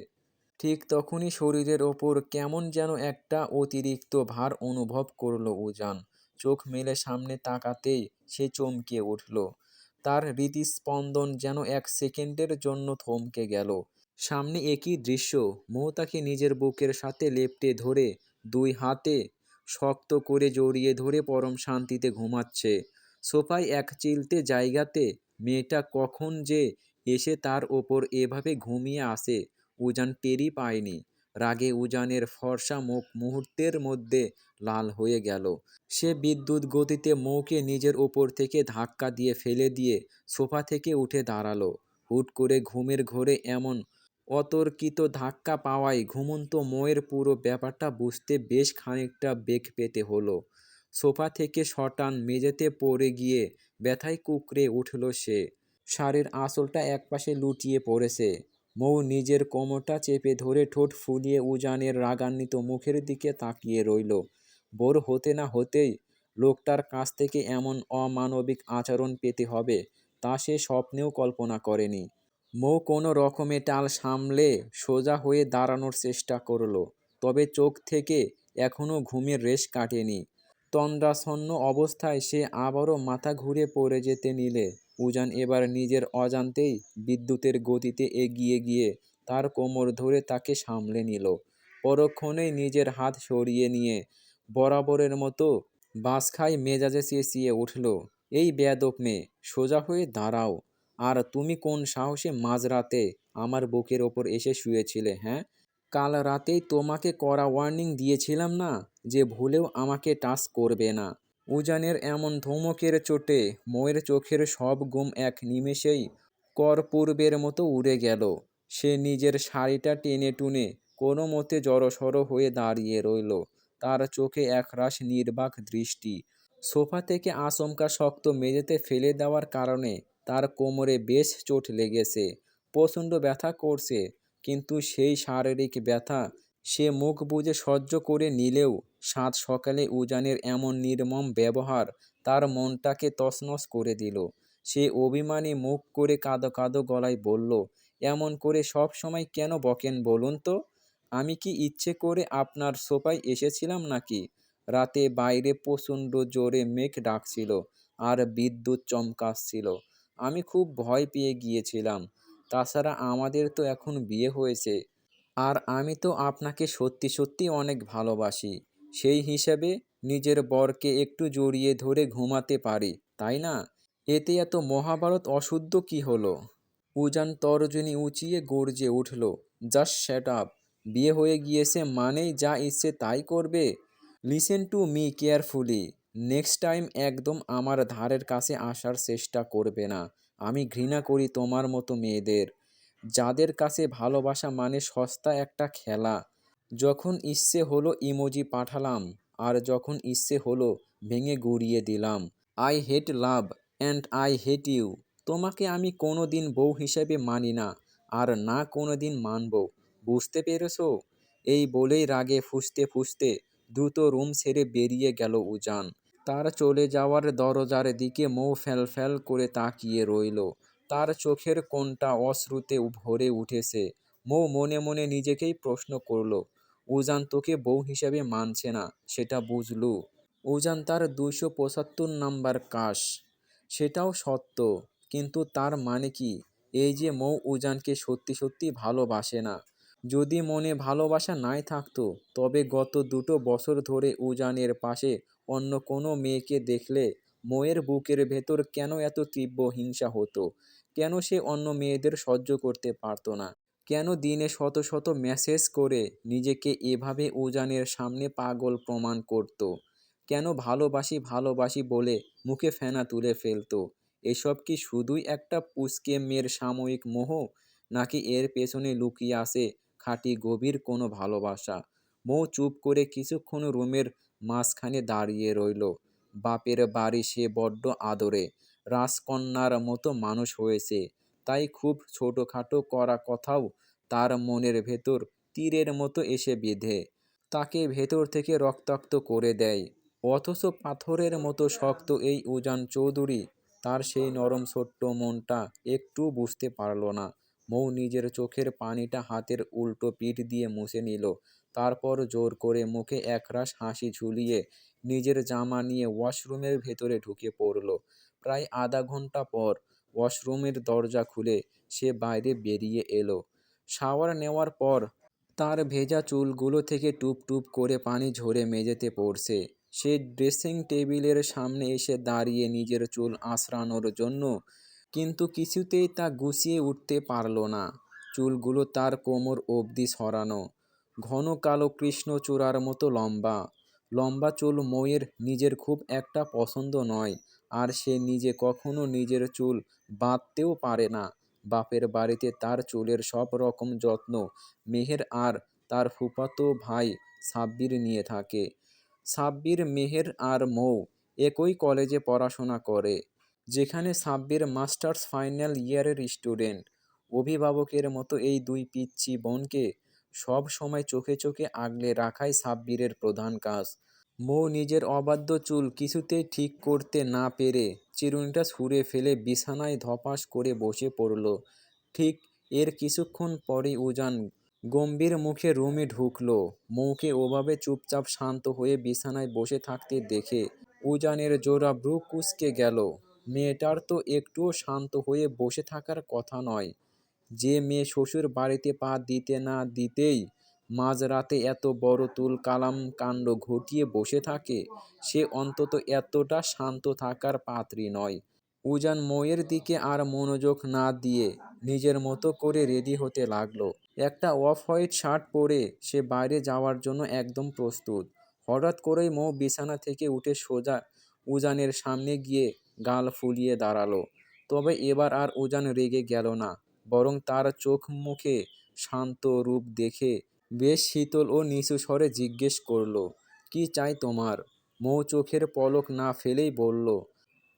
ঠিক তখনই শরীরের ওপর কেমন যেন একটা অতিরিক্ত ভার অনুভব করল উজান। চোখ মেলে সামনে তাকাতেই সে চমকে উঠল। তার হৃদস্পন্দন যেন এক সেকেন্ডের জন্য থমকে গেল। সামনে একই দৃশ্য, মৌ তাকে নিজের বুকের সাথে লেপ্টে ধরে 2 হাতে শক্ত করে জড়িয়ে ধরে পরম শান্তিতে ঘুমাচ্ছে। সোফায় এক চিলতে জায়গাতে মেয়েটা কখন যে এসে তার ওপর এভাবে ঘুমিয়ে আসে উজান টেরই পায়নি। রাগে উজানের ফর্সা মুখ মুহূর্তের মধ্যে লাল হয়ে গেল। সে বিদ্যুৎ গতিতে মৌকে নিজের ওপর থেকে ধাক্কা দিয়ে ফেলে দিয়ে সোফা থেকে উঠে দাঁড়ালো। হুট করে ঘুমের ঘোরে এমন অতর্কিত ধাক্কা পাওয়ায় ঘুমন্ত মৌয়ের পুরো ব্যাপারটা বুঝতে বেশ খানিকটা বেগ পেতে হলো। সোফা থেকে শটান মেঝেতে পড়ে গিয়ে ব্যথায় কুঁকড়ে উঠল সে। শাড়ির আঁচলটা একপাশে লুটিয়ে পড়েছে। মৌ নিজের কোমরটা চেপে ধরে ঠোঁট ফুলিয়ে উজানের রাগান্বিত মুখের দিকে তাকিয়ে রইল। ভোর হতে না হতেই লোকটার কাছ থেকে এমন অমানবিক আচরণ পেতে হবে তা সে স্বপ্নেও কল্পনা করেনি। মৌ কোনো রকমে টাল সামলে সোজা হয়ে দাঁড়ানোর চেষ্টা করল, তবে চোখ থেকে এখনও ঘুমের রেশ কাটেনি। তন্দ্রাচ্ছন্ন অবস্থায় সে আবারও মাথা ঘুরে পড়ে যেতে নিলে উজান এবার নিজের অজান্তেই বিদ্যুতের গতিতে এগিয়ে গিয়ে তার কোমর ধরে তাকে সামলে নিল। পরক্ষণেই নিজের হাত সরিয়ে নিয়ে বরাবরের মতো বাঁশখাই মেজাজে চেঁচিয়ে উঠল, এই বেয়াদব মেয়ে, সোজা হয়ে দাঁড়াও। আর তুমি কোন সাহসে মাঝরাতে আমার বুকের ওপর এসে শুয়েছিলে? হ্যাঁ, কাল রাতেই তোমাকে কড়া ওয়ার্নিং দিয়েছিলাম না যে ভুলেও আমাকে টাচ করবে না? উজানের এমন ধমকের চোটে ময়ের চোখের সব ঘুম এক নিমেষেই করপূর্বের মতো উড়ে গেল। সে নিজের শাড়িটা টেনে টুনে কোনো মতে জড়সড় হয়ে দাঁড়িয়ে রইল। তার চোখে একরাশ নির্বাক দৃষ্টি। সোফা থেকে আচমকা শক্ত মেঝেতে ফেলে দেওয়ার কারণে তার কোমরে বেশ চোট লেগেছে, প্রচণ্ড ব্যথা করছে। কিন্তু সেই শারীরিক ব্যথা সে মুখ বুজে সহ্য করে নিলেও সাত সকালে উজানের এমন নির্মম ব্যবহার তার মনটাকে তছনছ করে দিল। সে অভিমানী মুখ করে কাঁদো কাঁদো গলায় বলল, এমন করে সব সময় কেন বকেন বলুন তো? আমি কি ইচ্ছে করে আপনার সোফায় এসেছিলাম নাকি? রাতে বাইরে প্রচণ্ড জোরে মেঘ ডাকছিল আর বিদ্যুৎ চমকাচ্ছিল। আমি খুব ভয় পেয়ে গিয়েছিলাম। তাছাড়া আমাদের তো এখন বিয়ে হয়েছে, আর আমি তো আপনাকে সত্যি সত্যি অনেক ভালোবাসি। সেই হিসেবে নিজের বরকে একটু জড়িয়ে ধরে ঘুমাতে পারি, তাই না? এতে এত মহাভারত অশুদ্ধ কি হলো? উজান তর্জনী উঁচিয়ে গর্জে উঠল, জাস্ট শ্যাট আপ। বিয়ে হয়ে গিয়েছে মানেই যা ইচ্ছে তাই করবে? Listen to me carefully. Next time একদম আমার ধারের কাছে আসার চেষ্টা করবে না। আমি ঘৃণা করি তোমার মতো মেয়েদের। যাদের কাছে ভালোবাসা মানে সস্তা একটা খেলা। যখন ইচ্ছে হলো ইমোজি পাঠালাম, আর যখন ইচ্ছে হলো ভেঙে গুঁড়িয়ে দিলাম। I hate love and I hate you. তোমাকে আমি কোনো দিন বউ হিসেবে মানি না, আর না কোনো দিন মানব। বুঝতে পেরেছো? এই বলেই রাগে ফুঁসতে ফুঁসতে দ্রুত রুম ছেড়ে বেরিয়ে গেল উজান। তার চলে যাওয়ার দরজার দিকে মৌ ফ্যাল ফ্যাল করে তাকিয়ে রইল। তার চোখের কোণটা অশ্রুতে ভরে উঠেছে। মৌ মনে মনে নিজেকেই প্রশ্ন করল, উজান তোকে বউ হিসেবে মানছে না, সেটা বুঝলু? উজান তার 275 নাম্বার কাশ, সেটাও সত্য। কিন্তু তার মানে কি এই যে মৌ উজানকে সত্যি সত্যি ভালোবাসে না? যদি মনে ভালোবাসা নাই থাকতো, তবে গত 2 বছর ধরে উজানের পাশে অন্য কোনো মেয়েকে দেখলে মৌয়ের বুকের ভেতর কেন এত তীব্র হিংসা হতো? কেন সে অন্য মেয়েদের সহ্য করতে পারতো না? কেন দিনে শত শত মেসেজ করে নিজেকে এভাবে উজানের সামনে পাগল প্রমাণ করতো? কেন ভালোবাসি ভালোবাসি বলে মুখে ফেনা তুলে ফেলতো? এসব কি শুধুই একটা পুচকে মেয়ের সাময়িক মোহ, নাকি এর পেছনে লুকিয়ে আছে খাঁটি গভীর কোনো ভালোবাসা? মৌ চুপ করে কিছুক্ষণ রুমের মাঝখানে দাঁড়িয়ে রইল। বাপের বাড়ি সে বড্ড আদরে, রাজকন্যার মতো মানুষ হয়েছে, তাই খুব ছোটোখাটো করা কথাও তার মনের ভেতর তীরের মতো এসে বিঁধে, তাকে ভেতর থেকে রক্তাক্ত করে দেয়। অথচ পাথরের মতো শক্ত এই উজান চৌধুরী তার সেই নরম ছোট্ট মনটা একটু বুঝতে পারল না। মৌ নিজের চোখের পানিটা হাতের উল্টো পিঠ দিয়ে মুছে নিল। তারপর জোর করে মুখে একরাশ হাসি ঝুলিয়ে নিজের জামা নিয়ে ওয়াশরুমের ভেতরে ঢুকে পড়ল। প্রায় আধা ঘন্টা পর ওয়াশরুমের দরজা খুলে সে বাইরে বেরিয়ে এলো। শাওয়ার নেওয়ার পর তার ভেজা চুলগুলো থেকে টুপ টুপ করে পানি ঝরে মেঝেতে পড়ছে। সে ড্রেসিং টেবিলের সামনে এসে দাঁড়িয়ে নিজের চুল আঁচড়ানোর জন্য, কিন্তু কিছুতেই তা গুছিয়ে উঠতে পারল না। চুলগুলো তার কোমর অবধি সরানো, ঘন কালো কৃষ্ণচূড়ার মতো লম্বা। লম্বা চুল মৌয়ের নিজের খুব একটা পছন্দ নয়, আর সে নিজে কখনো নিজের চুল বাঁধতেও পারে না। বাপের বাড়িতে তার চুলের সব রকম যত্ন মেহের আর তার ফুফাতো ভাই সাব্বির নিয়ে থাকে। সাব্বির, মেহের আর মৌ একই কলেজে পড়াশোনা করে, যেখানে সাব্বির মাস্টার্স ফাইনাল ইয়ারের স্টুডেন্ট। অভিভাবকের মতো এই দুই পিচ্চি বোনকে সব সময় চোখে চোখে আগলে রাখাই সাব্বিরের প্রধান কাজ। মৌ নিজের অবাধ্য চুল কিছুতেই ঠিক করতে না পেরে চিরুনিটা ছুঁড়ে ফেলে বিছানায় ধপাস করে বসে পড়ল। ঠিক এর কিছুক্ষণ পরেই উজান গম্ভীর মুখে রুমে ঢুকলো। মৌকে ওভাবে চুপচাপ শান্ত হয়ে বিছানায় বসে থাকতে দেখে উজানের জোড়া ভ্রু কুঁচকে গেল। মেয়েটার তো একটুও শান্ত হয়ে বসে থাকার কথা নয়। যে মেয়ে শ্বশুর বাড়িতে পা দিতে না দিতেই মাঝরাতে এত বড় তুল কালাম কাণ্ড ঘটিয়ে বসে থাকে, সে অন্তত এতটা শান্ত থাকার পাত্রী নয়। উজান মৌয়ের দিকে আর মনোযোগ না দিয়ে নিজের মতো করে রেডি হতে লাগলো। একটা অফ হোয়াইট শার্ট পরে সে বাইরে যাওয়ার জন্য একদম প্রস্তুত। হঠাৎ করেই মৌ বিছানা থেকে উঠে সোজা উজানের সামনে গিয়ে গাল ফুলিয়ে দাঁড়ালো। তবে এবার আর উজান রেগে গেল না, বরং তার চোখ মুখে শান্ত রূপ দেখে বেশ শীতল ও নিচু স্বরে জিজ্ঞেস করলো, কি চাই তোমার? মৌ চোখের পলক না ফেলেই বলল,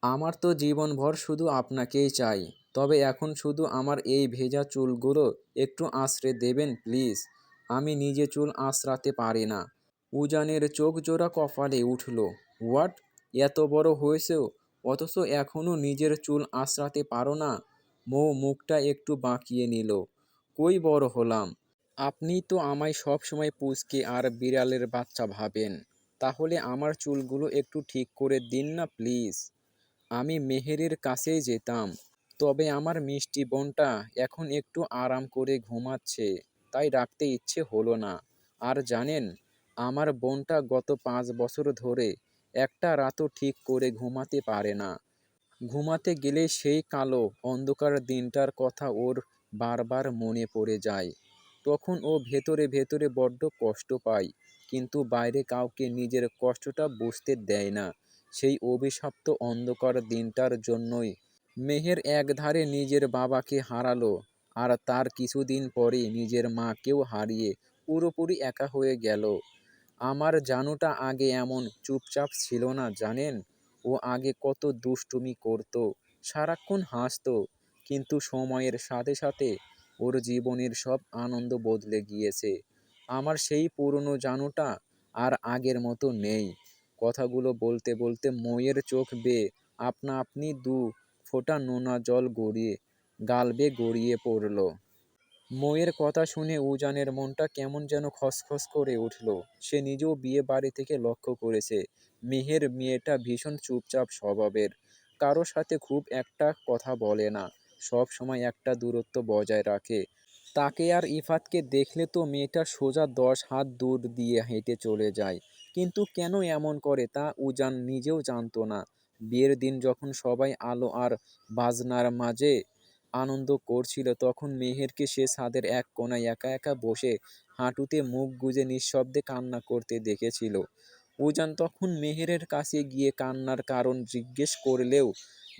আমার তো জীবনভর শুধু আপনাকেই চাই। তবে এখন শুধু আমার এই ভেজা চুলগুলো একটু আঁচড়ে দেবেন প্লিজ। আমি নিজে চুল আঁচড়াতে পারি না। উজানের চোখ জোড়া কপালে উঠল। হোয়াট? এত বড় হয়েছেও অথচ এখনো নিজের চুল আঁচড়াতে পারো না? মৌ মুখটা একটু বাঁকিয়ে নিল। কই বড় হলাম? আপনি তো আমায় সব সময় পুচকে আর বিড়ালের বাচ্চা ভাবেন। তাহলে আমার চুলগুলো একটু ঠিক করে দিন না প্লিজ। আমি মেহেরের কাছেই যেতাম, তবে আমার মিষ্টি বোনটা এখন একটু আরাম করে ঘুমাচ্ছে, তাই রাখতে ইচ্ছে হলো না। আর জানেন, আমার বোনটা গত 5 বছর ধরে একটা রাতও ঠিক করে ঘুমাতে পারে না। ঘুমাতে গেলে সেই কালো অন্ধকার দিনটার কথা ওর বারবার মনে পড়ে যায়। তখন ও ভেতরে ভেতরে বড্ড কষ্ট পায়, কিন্তু বাইরে কাউকে নিজের কষ্টটা বুঝতে দেয় না। সেই অভিশপ্ত অন্ধকার দিনটার জন্যই মেহের একধারে নিজের বাবাকে হারালো, আর তার কিছুদিন পরেই নিজের মাকেও হারিয়ে পুরোপুরি একা হয়ে গেল। আমার জানুটা আগে এমন চুপচাপ ছিল না জানেন। ও আগে কত দুষ্টুমি করতো, সারাক্ষণ হাসতো। কিন্তু সময়ের সাথে সাথে ওর জীবনের সব আনন্দ বদলে গিয়েছে। আমার সেই পুরনো জানুটা আর আগের মতো নেই। কথাগুলো বলতে বলতে মইয়ের চোখ বেয়ে আপনা আপনি দু ফোঁটা নোনা জল গড়িয়ে গাল বেয়ে গড়িয়ে পড়ল। মইয়ের কথা শুনে উজানের মনটা কেমন যেন খসখস করে উঠল। সে নিজেও বিয়ে বাড়ি থেকে লক্ষ্য করেছে, মেহের মেয়েটা ভীষণ চুপচাপ স্বভাবের, কারো সাথে খুব একটা কথা বলে না, সব সময় একটা দূরত্ব বজায় রাখে। তাকে আর ইফাতকে দেখলে তো মেয়েটা সোজা 10 হাত দূর দিয়ে হেঁটে চলে যায়। কিন্তু কেন এমন করে তা উজান নিজেও জানতো না। বিয়ের দিন যখন সবাই আলো আর বাজনার মাঝে আনন্দ করছিল, তখন মেহেরকে সে ছাদের এক কোণায় একা একা বসে হাঁটুতে মুখ গুজে নিঃশব্দে কান্না করতে দেখেছিল। উজান তখন মেহেরের কাছে গিয়ে কান্নার কারণ জিজ্ঞেস করলেও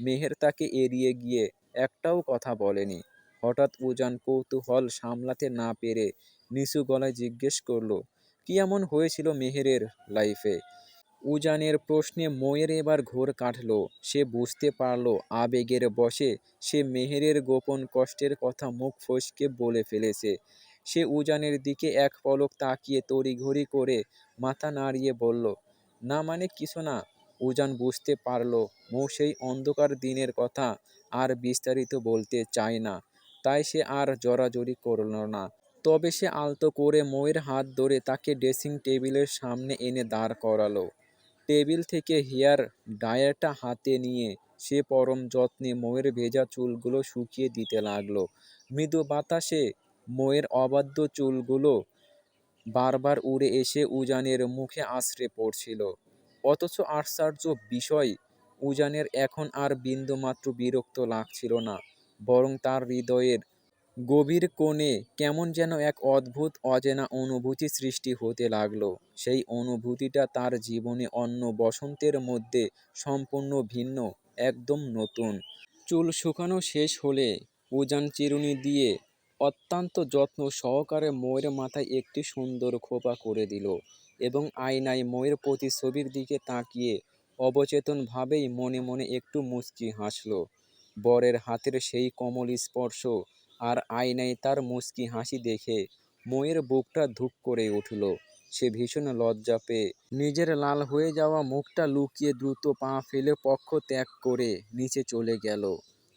মেহের তাকে এড়িয়ে গিয়ে একটাও কথা বলেনি। হঠাৎ উজান কৌতূহল সামলাতে না পেরে নিচু গলায় জিজ্ঞেস করলো, কি এমন হয়েছিল মেহেরের লাইফে? উজানের প্রশ্নে মইয়ের এবার ঘোর কাটল। সে বুঝতে পারল আবেগের বশে সে মেহেরের গোপন কষ্টের কথা মুখ ফসকে বলে ফেলেছে। সে উজানের দিকে এক পলক তাকিয়ে তড়িঘড়ি করে মাথা নাড়িয়ে বলল, না মানে কিছু না। উজান বুঝতে পারল মৌ সেই অন্ধকার দিনের কথা আর বিস্তারিত বলতে চায় না, তাই সে আর জড়াজড়ি করল না। তবে সে আলতো করে মইয়ের হাত ধরে তাকে ড্রেসিং টেবিলের সামনে এনে দাঁড় করালো। টেবিল থেকে হেয়ার ড্রায়ারটা হাতে নিয়ে সে পরম যত্নে মইয়ের ভেজা চুলগুলো শুকিয়ে দিতে লাগলো। মৃদু বাতাসে মইয়ের অবাধ্য চুলগুলো বারবার উড়ে এসে উজানের মুখে আছড়ে পড়ছিল। অথচ আশ্চর্য বিষয়, উজানের এখন আর বিন্দুমাত্র বিরক্ত লাগছিল না, বরং তার হৃদয়ের গভীর কোণে কেমন যেন এক অদ্ভুত অচেনা অনুভূতি সৃষ্টি হতে লাগলো। সেই অনুভূতিটা তার জীবনে অন্য বসন্তের মধ্যে সম্পূর্ণ ভিন্ন, একদম নতুন। চুল শুকানো শেষ হলে উজান চিরুনি দিয়ে অত্যন্ত যত্ন সহকারে ময়ের মাথায় একটি সুন্দর খোঁপা করে দিল এবং আয়নায় ময়ের প্রতিছবির দিকে তাকিয়ে অবচেতনভাবেই মনে মনে একটু মুচকি হাসল। বরের হাতের সেই কোমল স্পর্শ আর আয়নায় তার মুচকি হাসি দেখে ময়ের বুকটা ধুক করে উঠল। সে ভীষণ লজ্জা পেয়ে নিজের লাল হয়ে যাওয়া মুখটা লুকিয়ে দ্রুত পা ফেলে পক্ষ ত্যাগ করে নিচে চলে গেল।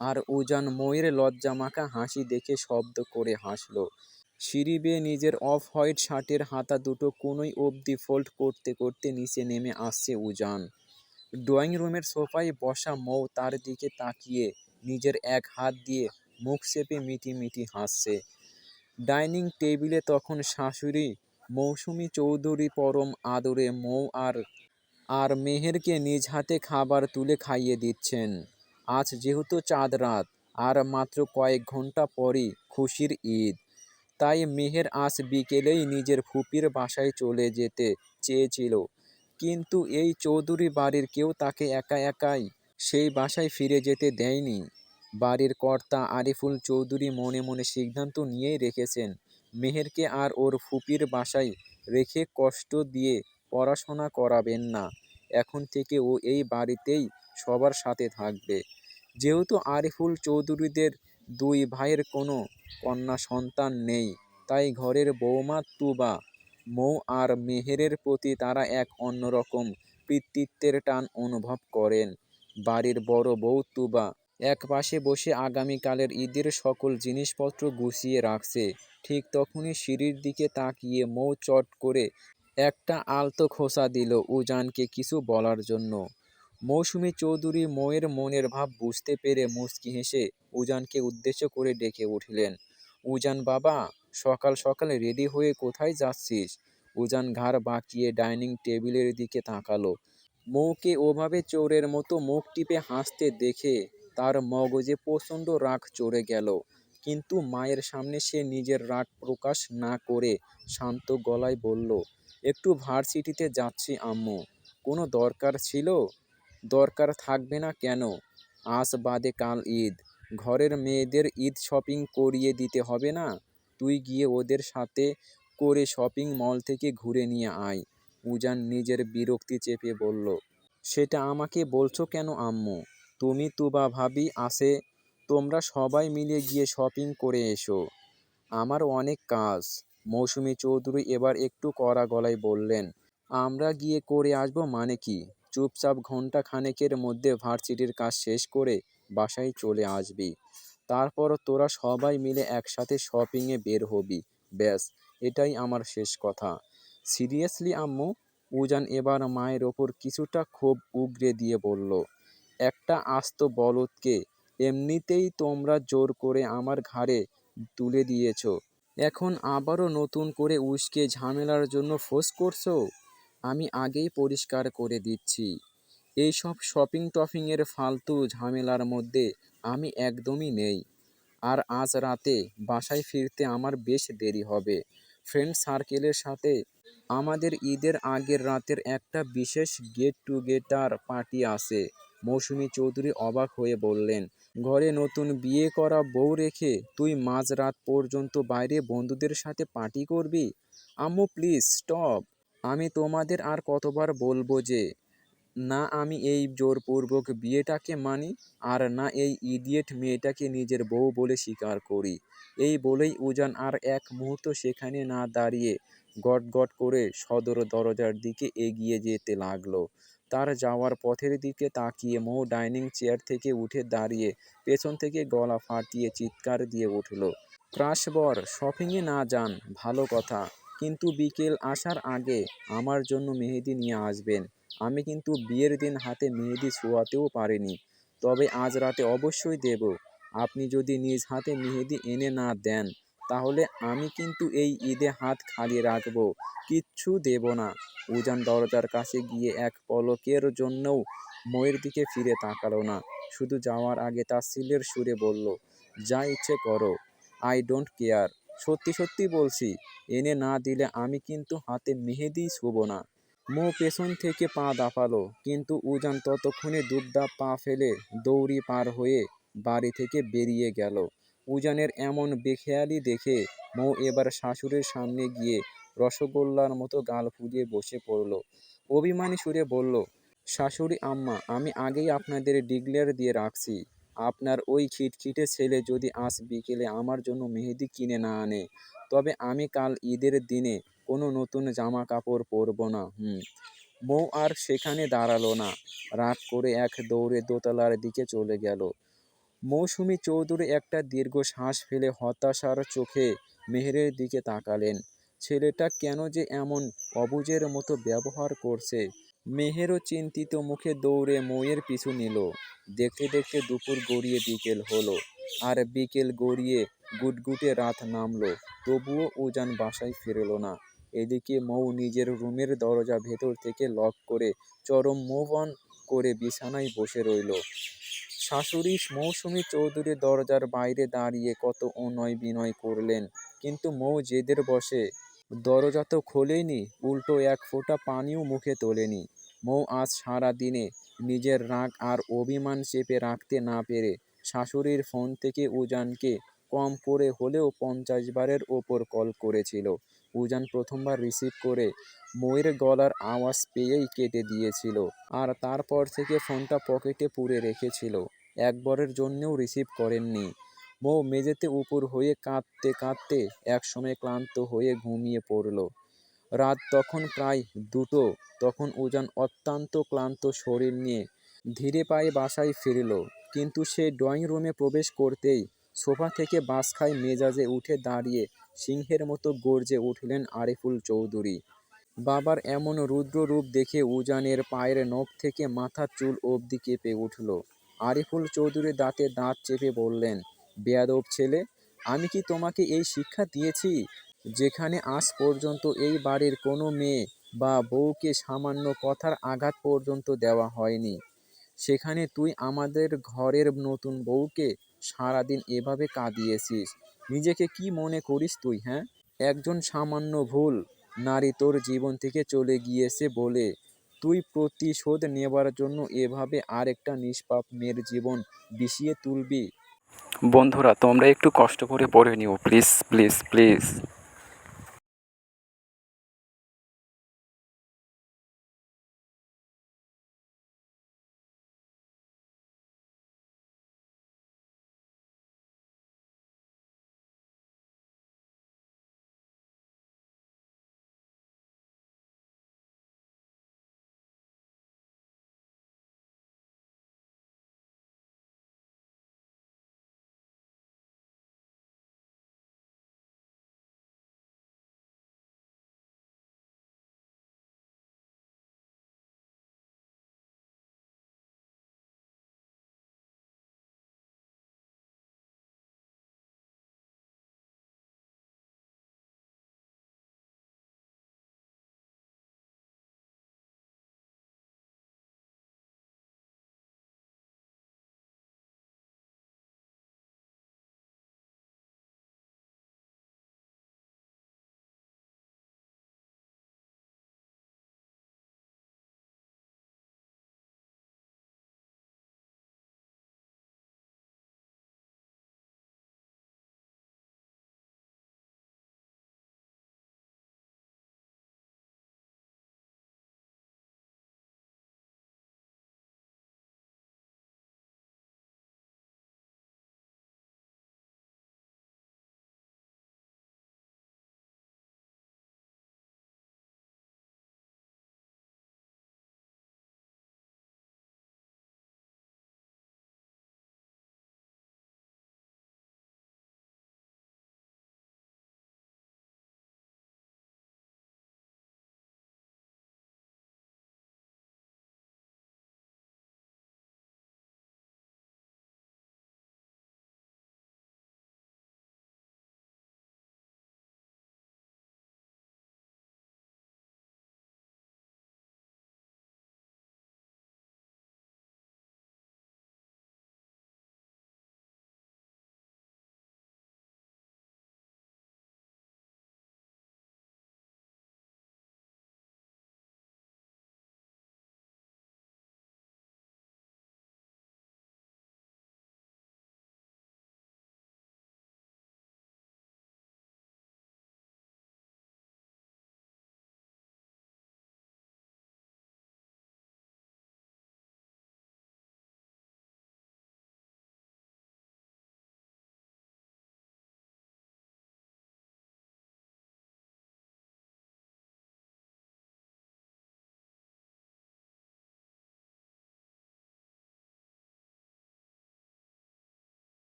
আর উজান ময়ের লজ্জামাখা হাসি দেখে শব্দ করে হাসল। সিঁড়ি বেয়ে নিজের অফ হোয়াইট শার্টের হাতা দুটো কোনোই অবধি ফোল্ড করতে করতে নিচে নেমে আসছে উজান। ড্রয়িং রুমের সোফায় বসা মৌ তার দিকে তাকিয়ে নিজের এক হাত দিয়ে মুখ চেপে মিটি হাসছে। ডাইনিং টেবিলে তখন শাশুড়ি মৌসুমী চৌধুরী পরম আদরে মৌ আর আর মেহেরকে নিজ হাতে খাবার তুলে খাইয়ে দিচ্ছেন। আজ যেহেতু চাঁদ রাত আর মাত্র কয়েক ঘন্টা পরই খুশির ঈদ, তাই মেহের আজ বিকেলেই নিজের ফুপির বাসায় চলে যেতে চেয়েছিল। কিন্তু এই চৌধুরী বাড়ির কেউ তাকে একা একাই সেই বাসায় ফিরে যেতে দেয়নি। বাড়ির কর্তা আরিফুল চৌধুরী মনে মনে সিদ্ধান্ত নিয়েই রেখেছেন, মেহেরকে আর ওর ফুপির বাসায় রেখে কষ্ট দিয়ে পড়াশোনা করাবেন না। এখন থেকে ও এই বাড়িতেই সবার সাথে থাকবে। যেহেতু আরিফুল চৌধুরীদের দুই ভাইয়ের কোনো কন্যা সন্তান নেই, তাই ঘরের বৌমা তুবা, মৌ আর মেহেরের প্রতি তারা এক অন্যরকম পিতৃত্বের টান অনুভব করেন। বাড়ির বড় বউ তুবা এক পাশে বসে আগামীকালের ঈদের সকল জিনিসপত্র গুছিয়ে রাখছে। ঠিক তখনই সিঁড়ির দিকে তাকিয়ে মৌ চট করে একটা আলতো খোঁচা দিল উজানকে কিছু বলার জন্য। মৌসুমী চৌধুরী মৌয়ের মনের ভাব বুঝতে পেরে মুচকি হেসে উজানকে উদ্দেশ্য করে ডেকে উঠলেন, উজান বাবা, সকাল সকাল রেডি হয়ে কোথায় যাচ্ছিস? উজান ঘাড় বাঁকিয়ে ডাইনিং টেবিলের দিকে তাকালো। মৌকে ওভাবে চোরের মতো মুখ টিপে হাসতে দেখে তার মগজে প্রচণ্ড রাগ চড়ে গেল। কিন্তু মায়ের সামনে সে নিজের রাগ প্রকাশ না করে শান্ত গলায় বলল, একটু ভার্সিটিতে যাচ্ছি আম্মু। কোনো দরকার ছিল? দরকার থাকবে না কেন? আজ বাদে কাল ঈদ, ঘরের মেয়েদের ঈদ শপিং করিয়ে দিতে হবে না? তুই গিয়ে ওদের সাথে করে শপিং মল থেকে ঘুরে নিয়ে আয়। উজান নিজের বিরক্তি চেপে বলল, সেটা আমাকে বলছো কেন আম্মু? তুমি তুবা ভাবি আছে, তোমরা সবাই মিলে গিয়ে শপিং করে এসো। আমার অনেক কাজ। মৌসুমী চৌধুরী এবার একটু কড়া গলায় বললেন, আমরা গিয়ে করে আসবো মানে কি? চুপচাপ ঘন্টা খানেকের মধ্যে ভার্সিটির কাজ শেষ করে বাসায় চলে আসবি। তারপর তোরা সবাই মিলে একসাথে শপিংয়ে বের হবি। ব্যাস, এটাই আমার শেষ কথা। সিরিয়াসলি আম্মু? উজান এবার মায়ের ওপর কিছুটা ক্ষোভ উগরে দিয়ে বলল, একটা আস্ত বলদকে এমনিতেই তোমরা জোর করে আমার ঘাড়ে তুলে দিয়েছ, এখন আবারও নতুন করে উস্কে ঝামেলার জন্য ফোর্স করছো? আমি আগেই পরিষ্কার করে দিচ্ছি, এইসব শপিং টপিংয়ের ফালতু ঝামেলার মধ্যে আমি একদমই নেই। আর আজ রাতে বাসায় ফিরতে আমার বেশ দেরি হবে। ফ্রেন্ড সার্কেলের সাথে আমাদের ঈদের আগের রাতের একটা বিশেষ গেট টুগেদার পার্টি আছে। মৌসুমী চৌধুরী অবাক হয়ে বললেন, ঘরে নতুন বিয়ে করা বউ রেখে তুই মাঝরাত পর্যন্ত বাইরে বন্ধুদের সাথে পার্টি করবি? আম্মু প্লিজ স্টপ। আমি তোমাদের আর কতবার বলবো যে না আমি এই জোরপূর্বক বিয়েটাকে মানি, আর না এই ইডিয়েট মেয়েটাকে নিজের বউ বলে স্বীকার করি। এই বলেই উজান আর এক মুহূর্ত সেখানে না দাঁড়িয়ে গট গট করে সদর দরজার দিকে এগিয়ে যেতে লাগলো। তার যাওয়ার পথের দিকে তাকিয়ে মৌ ডাইনিং চেয়ার থেকে উঠে দাঁড়িয়ে পেছন থেকে গলা ফাটিয়ে চিৎকার দিয়ে উঠল, ক্রাশবর শপিংয়ে না যান ভালো কথা, কিন্তু বিকেল আসার আগে আমার জন্য মেহেদি নিয়ে আসবেন। আমি কিন্তু বিয়ের দিন হাতে মেহেদি ছোঁয়াতেও পারিনি, তবে আজ রাতে অবশ্যই দেব। আপনি যদি নিজ হাতে মেহেদি এনে না দেন তাহলে আমি কিন্তু এই ঈদে হাত খালি রাখবো, কিচ্ছু দেব না। উজান দরজার কাছে গিয়ে এক পলকের জন্যও ময়ের দিকে ফিরে তাকালো না, শুধু যাওয়ার আগে তাচ্ছিল্যের সুরে বলল, যা ইচ্ছে করো, আই ডোন্ট কেয়ার। সত্যি সত্যি বলছি, এনে না দিলে আমি কিন্তু হাতে মেহেদিই ছোঁব না। মৌ পেছন থেকে পা দাপালো, কিন্তু উজান ততক্ষণে দুবদাব পা ফেলে দৌড়ি পার হয়ে বাড়ি থেকে বেরিয়ে গেল। উজানের এমন বেখেয়ালি দেখে মৌ এবার শাশুড়ির সামনে গিয়ে রসগোল্লার মতো গাল ফুলিয়ে বসে পড়ল। অভিমানী সুরে বলল, শাশুড়ি আম্মা, আমি আগেই আপনাদের ডিক্লেয়ার দিয়ে রাখছি, আপনার ওই খিটখিটে ছেলে যদি আজ বিকেলে আমার জন্য মেহেদি কিনে না আনে, তবে আমি কাল ঈদের দিনে কোনো নতুন জামা কাপড় পরব না। মৌ আর সেখানে দাঁড়ালো না, রাগ করে এক দৌড়ে দোতলার দিকে চলে গেল। মৌসুমী চৌধুরী একটা দীর্ঘ শ্বাস ফেলে হতাশার চোখে মেহেরের দিকে তাকালেন। ছেলেটা কেন যে এমন অবুঝের মতো ব্যবহার করছে? মেহেরও চিন্তিত মুখে দৌড়ে মৌয়ের পিছু নিল। দেখতে দেখতে দুপুর গড়িয়ে বিকেল হলো, আর বিকেল গড়িয়ে গুটগুটে রাত নামলো, তবুও উজান বাসায় ফিরল না। এদিকে মৌ নিজের রুমের দরজা ভেতর থেকে লক করে চরম মুভ অন করে বিছানায় বসে রইল। শাশুড়ি মৌসুমী চৌধুরী দরজার বাইরে দাঁড়িয়ে কত অনুনয় বিনয় করলেন, কিন্তু মৌ জেদের বশে দরজা তো খোলেনি, উল্টো এক ফোঁটা পানিও মুখে তোলেনি। মৌ আজ সারা দিনে নিজের রাগ আর অভিমান চেপে রাখতে না পেরে শাশুড়ির ফোন থেকে উজানকে কম করে হলেও 50 বারের ওপর কল করেছিল। উজান প্রথমবার রিসিভ করে মৌয়ের গলার আওয়াজ পেয়েই কেটে দিয়েছিল, আর তারপর থেকে ফোনটা পকেটে পুরে রেখেছিল, একবারের জন্যও রিসিভ করেননি। মৌ মেঝেতে উপুর হয়ে কাঁদতে কাঁদতে একসময় ক্লান্ত হয়ে ঘুমিয়ে পড়ল। রাত তখন প্রায় 2টো। তখন উজান অত্যন্ত ক্লান্ত শরীর নিয়ে ধীরে পায়ে বাসায় ফিরল, কিন্তু সে ড্রয়িং রুমে প্রবেশ করতেই সোফা থেকে বাসখাই মেজাজে উঠে দাঁড়িয়ে সিংহের মতো গর্জে উঠলেন আরিফুল চৌধুরী। বাবার এমন রুদ্র রূপ দেখে উজানের পায়ের নখ থেকে মাথার চুল অবধি কেঁপে উঠল। আরিফুল চৌধুরী দাঁতে দাঁত চেপে বললেন, বেয়াদব ছেলে, আমি কি তোমাকে এই শিক্ষা দিয়েছি? যেখানে আজ পর্যন্ত এই বাড়ির কোনো মেয়ে বা বউকে সামান্য কথার আঘাত পর্যন্ত দেওয়া হয়নি, সেখানে তুই আমাদের ঘরের নতুন বউকে সারাদিন এভাবে কাঁদিয়েছিস। নিজেকে কি মনে করিস তুই, হ্যাঁ? একজন সামান্য ভুল নারী তোর জীবন থেকে চলে গিয়েছে বলে তুই প্রতিশোধ নেবার জন্য এভাবে আরেকটা নিষ্পাপ মেয়ের জীবন বিষিয়ে তুলবি? বন্ধুরা তোমরা একটু কষ্ট করে পড়ে নিও প্লিজ প্লিজ প্লিজ।